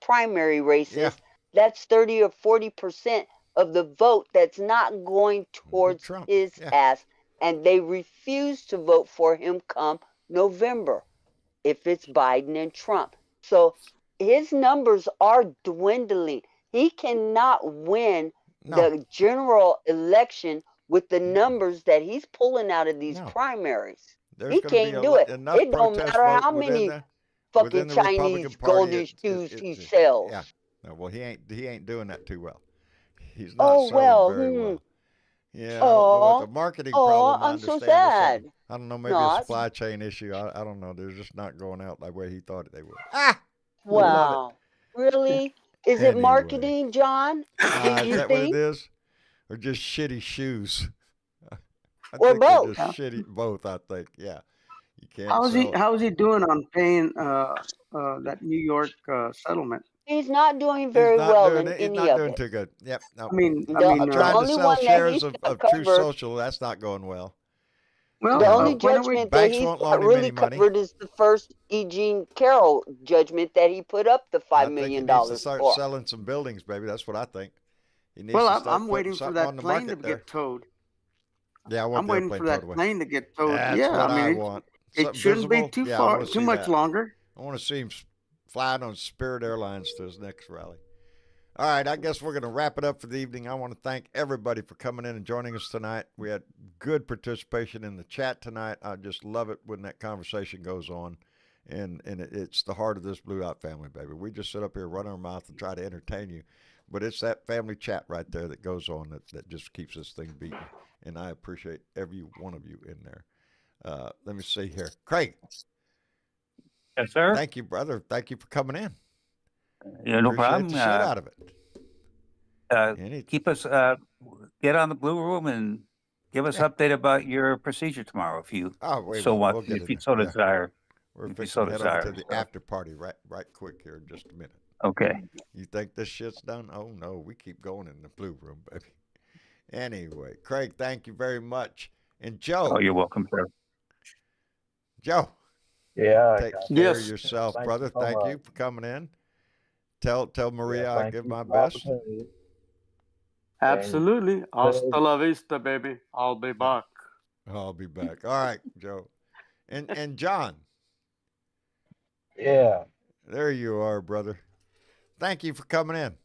primary races, Yeah. that's 30 or 40% of the vote that's not going towards Trump. his Yeah. ass, and they refuse to vote for him come November if it's Biden and Trump. So his numbers are dwindling. He cannot win No. the general election with the numbers that he's pulling out of these No. primaries. There's He going to be can't do it. enough It don't protest matter vote how within many the fucking Republican Chinese Party. golden shoes he sells. Yeah. No, well, he ain't doing that too well. He's not Oh selling well. very well. Yeah, I don't know what the marketing problem. I I'm so understand is something. sad. I don't know, maybe No, a it's- supply chain issue. I don't know. They're just not going out the way he thought they would. Ah, we love it. wow. Really? Is it Anyway. marketing, John? Do Is you that what it think? is? Or just shitty shoes? I Or think they're both? just shitty. Both, I think. Yeah. You can't How's he sell it. how's he doing on paying that New York settlement? He's not doing He's very not well doing in it. He's any not of doing it. too good. Yep. No. I mean, The Trying to only sell one that shares he's of got True covered, Social. That's not going well. well, the You only know, when are we? judgment that banks he's won't got loan him any really money. covered is the first Eugene Carroll judgment that he put up the I $5 think he million needs to start for. selling some buildings, baby. That's what I think. He needs Well, to I'm, start I'm putting waiting for something on that the plane to market there. get towed. Yeah, I want I'm the waiting airplane for towed that away. plane to get towed. That's Yeah, what I I mean, want. it Something shouldn't be visible. too Yeah, I want far, to too see much that. longer. I want to see him flying on Spirit Airlines to his next rally. All right, I guess we're going to wrap it up for the evening. I want to thank everybody for coming in and joining us tonight. We had good participation in the chat tonight. I just love it when that conversation goes on, and it's the heart of this Blue Dot family, baby. We just sit up here, run our mouth, and try to entertain you, but it's that family chat right there that goes on that just keeps this thing beating, and I appreciate every one of you in there. Let me see here. Craig. Yes, sir. Thank you, brother. Thank you for coming in. Yeah, no Appreciate problem. the shit out of it. Keep us, get on the Blue Room and give us Yeah. update about your procedure tomorrow, if you so We'll want, get if in you there. so Yeah. desire. We're If you fixing so to head over to desire. the So, after party right quick here in just a minute. okay. You think this shit's done? Oh no, we keep going in the Blue Room, baby. Anyway, Craig, thank you very much. And Joe. Oh, you're welcome, sir. Joe. Yeah. Take guys. care of Yes. yourself, Thank brother. you so Thank much. you for coming in. Tell Maria Yeah, I thank give you my for the best. opportunity. Absolutely. Hasta Craig, la vista, baby. I'll be back. I'll be back. All right, Joe. And John. yeah, There you are, brother. Thank you for coming in.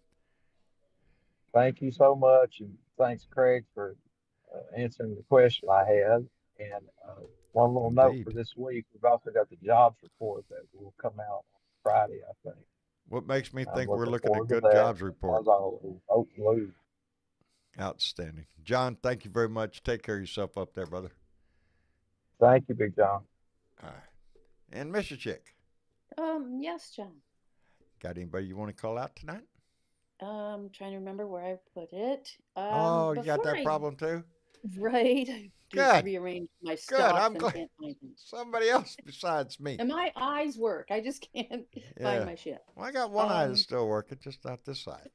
thank you so much, and thanks, Craig, for answering the question I had. And one little note for Indeed. this week, we've also got the jobs report that will come out on Friday, I think. What makes me I'm think we're looking at forward to good that. jobs report? As always, vote blue. Outstanding. John, thank you very much. Take care of yourself up there, brother. Thank you, Big John. All right. And Mr. Chick, Yes, John. got anybody you want to call out tonight? Trying to remember where I put it. Oh, you got before that problem too? Right. I Good. rearranged my Good. stuff I'm and glad. can't find it. Somebody else besides me. And my eyes work. I just can't Yeah. find my shit. Well, I got one eye that's still working, just not this side.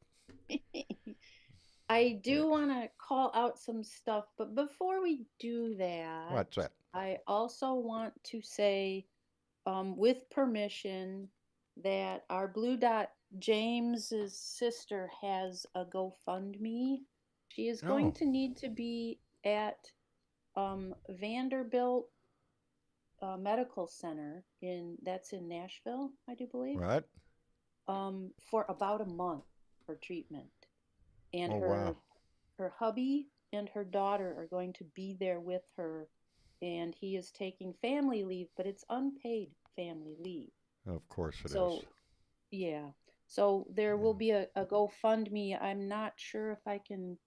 I do want to call out some stuff, but before we do that, What's that? I also want to say, with permission, that our Blue Dot James's sister has a GoFundMe. She is going Oh. to need to be at Vanderbilt Medical Center that's in Nashville, I do believe. Right. For about a month for treatment. And Oh, wow. her hubby and her daughter are going to be there with her, and he is taking family leave, but it's unpaid family leave. Of course it is. So, yeah. So there will be a GoFundMe. I'm not sure if I can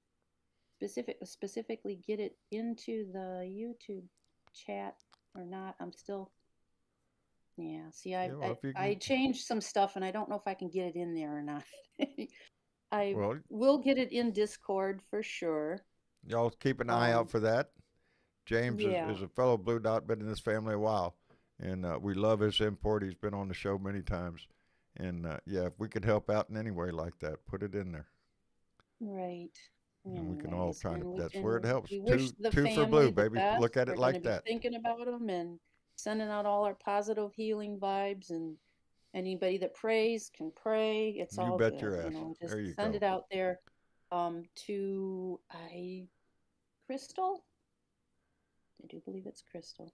specifically get it into the YouTube chat or not. I'm still, yeah. See, I changed some stuff, and I don't know if I can get it in there or not. I will get it in Discord for sure. Y'all keep an eye out for that. James is a fellow Blue Dot, been in this family a while, and we love his import. He's been on the show many times, and if we could help out in any way like that, put it in there. Right. And we can all try to. That's and where it helps. we wish the Two for family blue, the baby. best. Look at it We're like gonna be that. thinking about them and sending out all our positive healing vibes and Anybody that prays can pray. It's You all bet good. your ass. You know, just There you send go. it out there to Crystal. I do believe it's Crystal.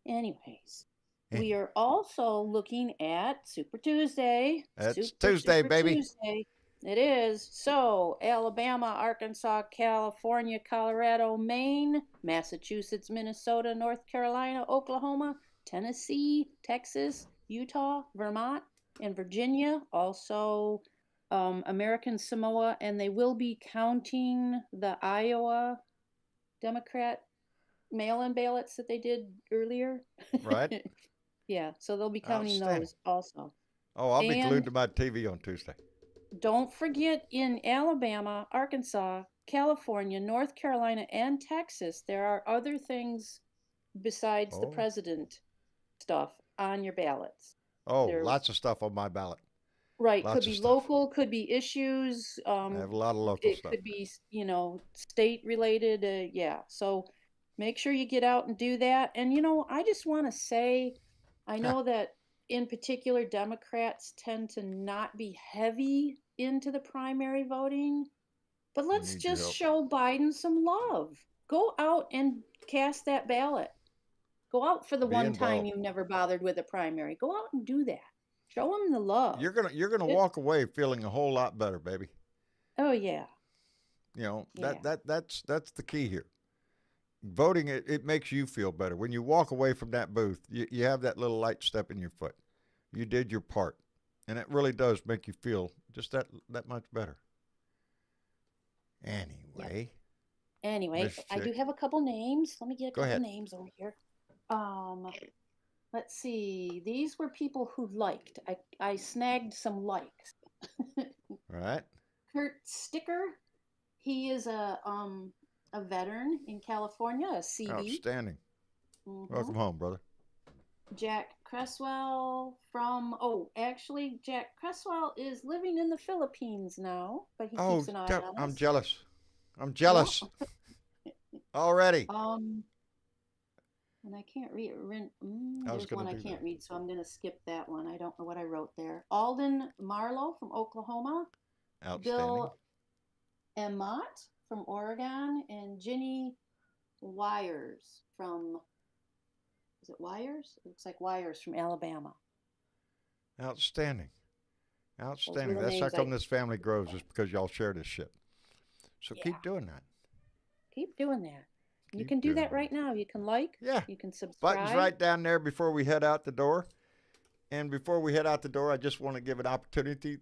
Anyways, we are also looking at Super Tuesday. That's Tuesday, baby. Tuesday. It is. So, Alabama, Arkansas, California, Colorado, Maine, Massachusetts, Minnesota, North Carolina, Oklahoma, Tennessee, Texas, Utah, Vermont, and Virginia. Also, American Samoa, and they will be counting the Iowa Democrat mail-in ballots that they did earlier. Right. Yeah, so they'll be counting those also. Oh, I'll be glued And to my TV on Tuesday. don't forget, in Alabama, Arkansas, California, North Carolina, and Texas, there are other things besides the president stuff on your ballots. Oh, lots of stuff on my ballot. Right, Lots could of be stuff. local, could be issues. I have a lot of local It stuff. could be, you know, state related. Yeah, so make sure you get out and do that. And you know, I just want to say, I know that in particular Democrats tend to not be heavy into the primary voting, but let's need your just help. show Biden some love. Go out and cast that ballot. Go out for the Be one time involved. you never bothered with a primary. Go out and do that. Show them the love. You're gonna walk away feeling a whole lot better, baby. Oh yeah. You know, Yeah. that's the key here. Voting, it makes you feel better. When you walk away from that booth, you have that little light step in your foot. You did your part. And it really does make you feel just that much better. Anyway. Anyway, Miss I do Chick. have a couple names. Let me get a Go couple ahead. names over here. Let's see. These were people who liked. I snagged some likes. Right. Kurt Sticker. He is a veteran in California, a CB. Outstanding. Welcome home, brother. Jack Cresswell from actually Jack Cresswell is living in the Philippines now, but he keeps an eye on us. I'm jealous. I'm jealous. Already. And I can't read. I was There's one gonna I do can't that. read, so I'm gonna skip that one. I don't know what I wrote there. Alden Marlowe from Oklahoma. Outstanding. Bill Emmott from Oregon, and Ginny Wires from. Is it Wires? It looks like Wires from Alabama. Outstanding. Outstanding. the That's how names come this family grows, is because y'all share this shit. So keep doing that. Keep doing that. You Keep can do doing that right now. You can like. Yeah. You can subscribe. Buttons right down there before we head out the door. And before we head out the door, I just want to give an opportunity.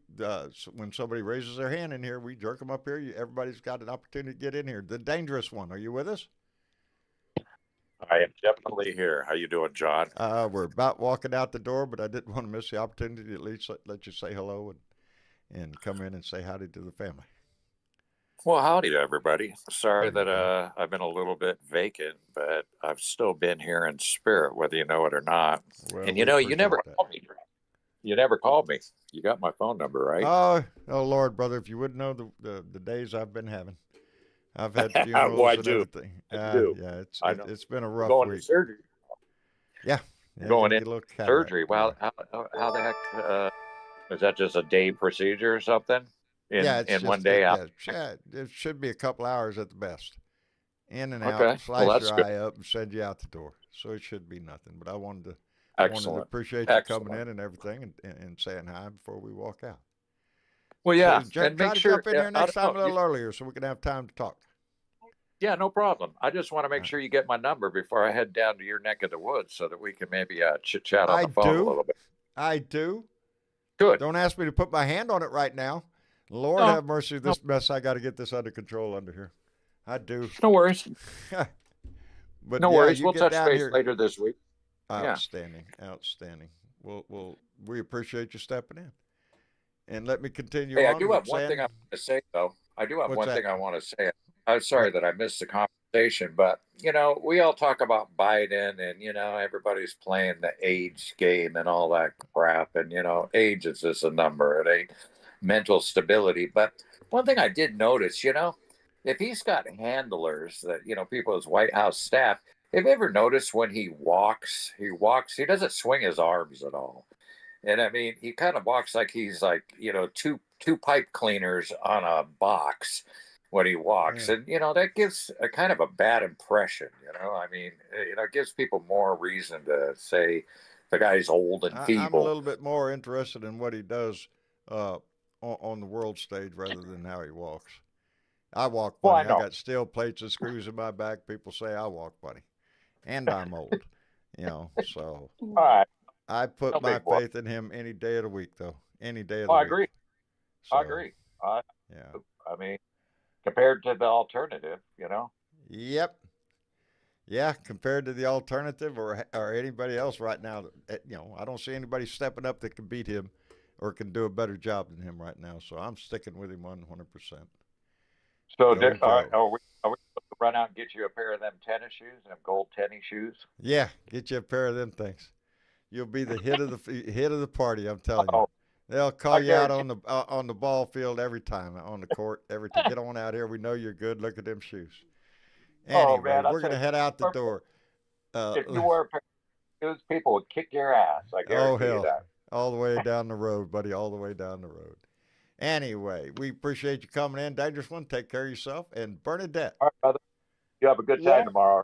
When somebody raises their hand in here, we jerk them up here. Everybody's got an opportunity to get in here. The dangerous one. Are you with us? I am definitely here. How you doing, John? We're about walking out the door, but I didn't want to miss the opportunity to at least let you say hello and come in and say howdy to the family. Well, howdy to everybody. Sorry There you that I've been a little bit vacant, but I've still been here in spirit, whether you know it or not. Well, And we you know, you never appreciate that. called me. You never called me. You got my phone number, right? Oh Lord, brother, if you wouldn't know the days I've been having. I've had funerals Well, I and do. everything. I do. Yeah, I know. it's been a rough Going week. to surgery. Yeah, Going gonna in get a little cataract. surgery. Well, how the heck is that? Just a day procedure or something? In one day out? It should be a couple hours at the best. In and Okay. out, slice Well, that's your good. eye up and send you out the door. So it should be nothing. But I wanted to Excellent. appreciate you Excellent. coming in and everything and saying hi before we walk out. Well, yeah, So, and try make to sure jump in here next time a little you, earlier so we can have time to talk. yeah, no problem. I just want to make All sure you get my number before I head down to your neck of the woods so that we can maybe chit chat on I the phone a do. little bit. I do. Good. Don't ask me to put my hand on it right now. Lord No, have mercy, this mess. I got to get this under control under here. I do. No worries. But No yeah, worries. you We'll get touch down base here. later this week. Outstanding. We appreciate you stepping in. And let me continue Hey, on. I do have one saying, thing I want to say, though. I do have What's one that? thing I want to say. I'm sorry that I missed the conversation, but you know, we all talk about Biden, and you know, everybody's playing the age game and all that crap. And you know, age is just a number; it ain't mental stability. But one thing I did notice, you know, if he's got handlers that you know, people as White House staff, Have you ever noticed when he walks, he doesn't swing his arms at all. And I mean, he kind of walks like he's like, two pipe cleaners on a box when he walks. Yeah. And, that gives a kind of a bad impression, I mean, it gives people more reason to say the guy's old and I'm a feeble. little bit more interested in what he does on the world stage rather than how he walks. I walk Well, I funny. I know. got steel plates and screws in my back. People say I walk funny, and I'm old. So All right. I put No my big boy. faith in him any day of the week, though. Any day of Oh, the I week. agree. So, I agree. yeah. I mean, compared to the alternative, Yep. Yeah, compared to the alternative or anybody else right now, I don't see anybody stepping up that can beat him or can do a better job than him right now. So I'm sticking with him 100%. So, Go Joe. are we supposed to run out and get you a pair of them tennis shoes, them gold tennis shoes? Yeah, get you a pair of them things. You'll be the hit of the party. I'm telling you. Oh, They'll call I you out guarantee. on the ball field every time, on the court every time. Get on out here. We know you're good. Look at them shoes. Oh Anyway, man, I'll we're tell gonna you, head out the door. if you wore a pair of shoes, people would kick your ass. I Oh guarantee you hell, that. all the way down the road, buddy. All the way down the road. Anyway, we appreciate you coming in, Dangerous One. Take care of yourself, and Bernadette. All right, brother. You have a good Yeah. time tomorrow.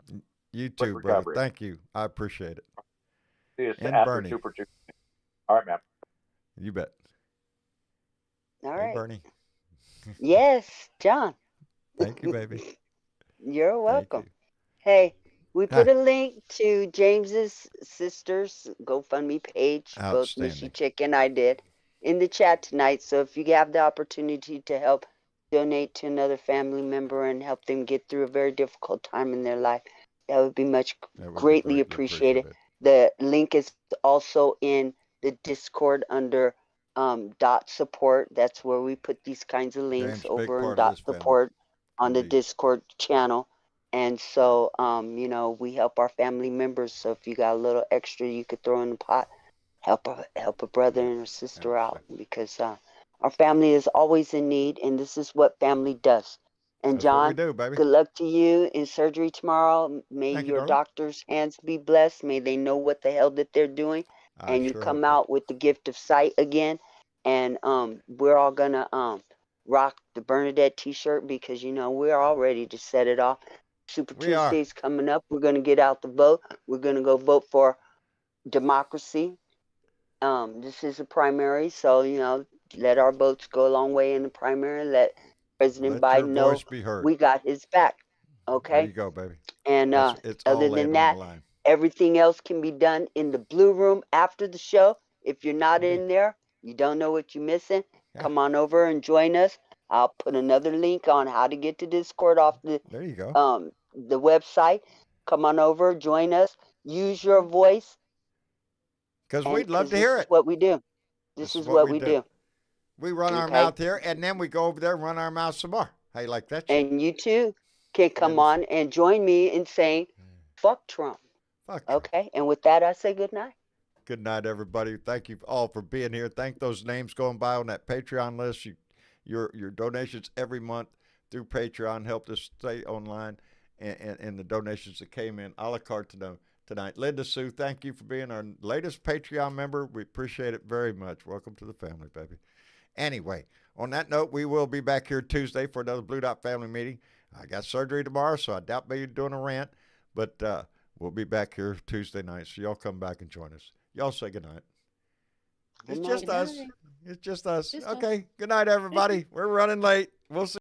You Quick too, brother. recovery. Thank you. I appreciate it. See you And after Bernie. Super Tuesday. All right, man. You bet. All Hey, right. Bernie. Yes, John. Thank you, baby. You're Thank welcome. you. Hey, we Hi. put a link to James's sister's GoFundMe page. Both Missy Outstanding. Chick and I did in the chat tonight. So if you have the opportunity to help donate to another family member and help them get through a very difficult time in their life, that would be That would be greatly appreciated. The link is also in the Discord under dot support. That's where we put these kinds of links James, big over in part of dot this family. support on the Indeed. Discord channel. And so, we help our family members. So if you got a little extra you could throw in the pot, help a brother and a sister out, because our family is always in need, and this is what family does. And That's what we John, do, baby. good luck to you in surgery tomorrow. May Thank you, your darling. doctor's hands be blessed. May they know what the hell that they're doing, I and you sure come hope so. out with the gift of sight again. And we're all gonna rock the Bernadette T-shirt, because we're all ready to set it off. Super We are. Tuesday's coming up. We're gonna get out the vote. We're gonna go vote for democracy. This is a primary, so let our votes go a long way in the primary. Let President Let your Biden know voice be heard. we got his back. There Okay, you go, baby. and It's other all than laying on that, the line. everything else can be done in the blue room after the show. If you're not Indeed. in there, you don't know what you're missing. Yeah. Come on over and join us. I'll put another link on how to get to Discord off There you go. the website. Come on over, join us, use your voice, Because and we'd love because to this hear is it. what we do. This This is is what what we we do. do. We run our Okay. mouth here, and then we go over there and run our mouth some more. How you like that shit? And you too can come And on and join me in saying, fuck Trump. fuck Trump. Okay. And with that, I say good night. Good night, everybody. Thank you all for being here. Thank those names going by on that Patreon list. Your donations every month through Patreon helped us stay online, and the donations that came in a la carte tonight. Linda Sue, thank you for being our latest Patreon member. We appreciate it very much. Welcome to the family, baby. Anyway, on that note, we will be back here Tuesday for another Blue Dot family meeting. I got surgery tomorrow, so I doubt me doing a rant, but we'll be back here Tuesday night, so y'all come back and join us. Y'all say goodnight. It's Good just night. us. It's just us. Just us. Okay. Good night, everybody. We're running late. We'll see.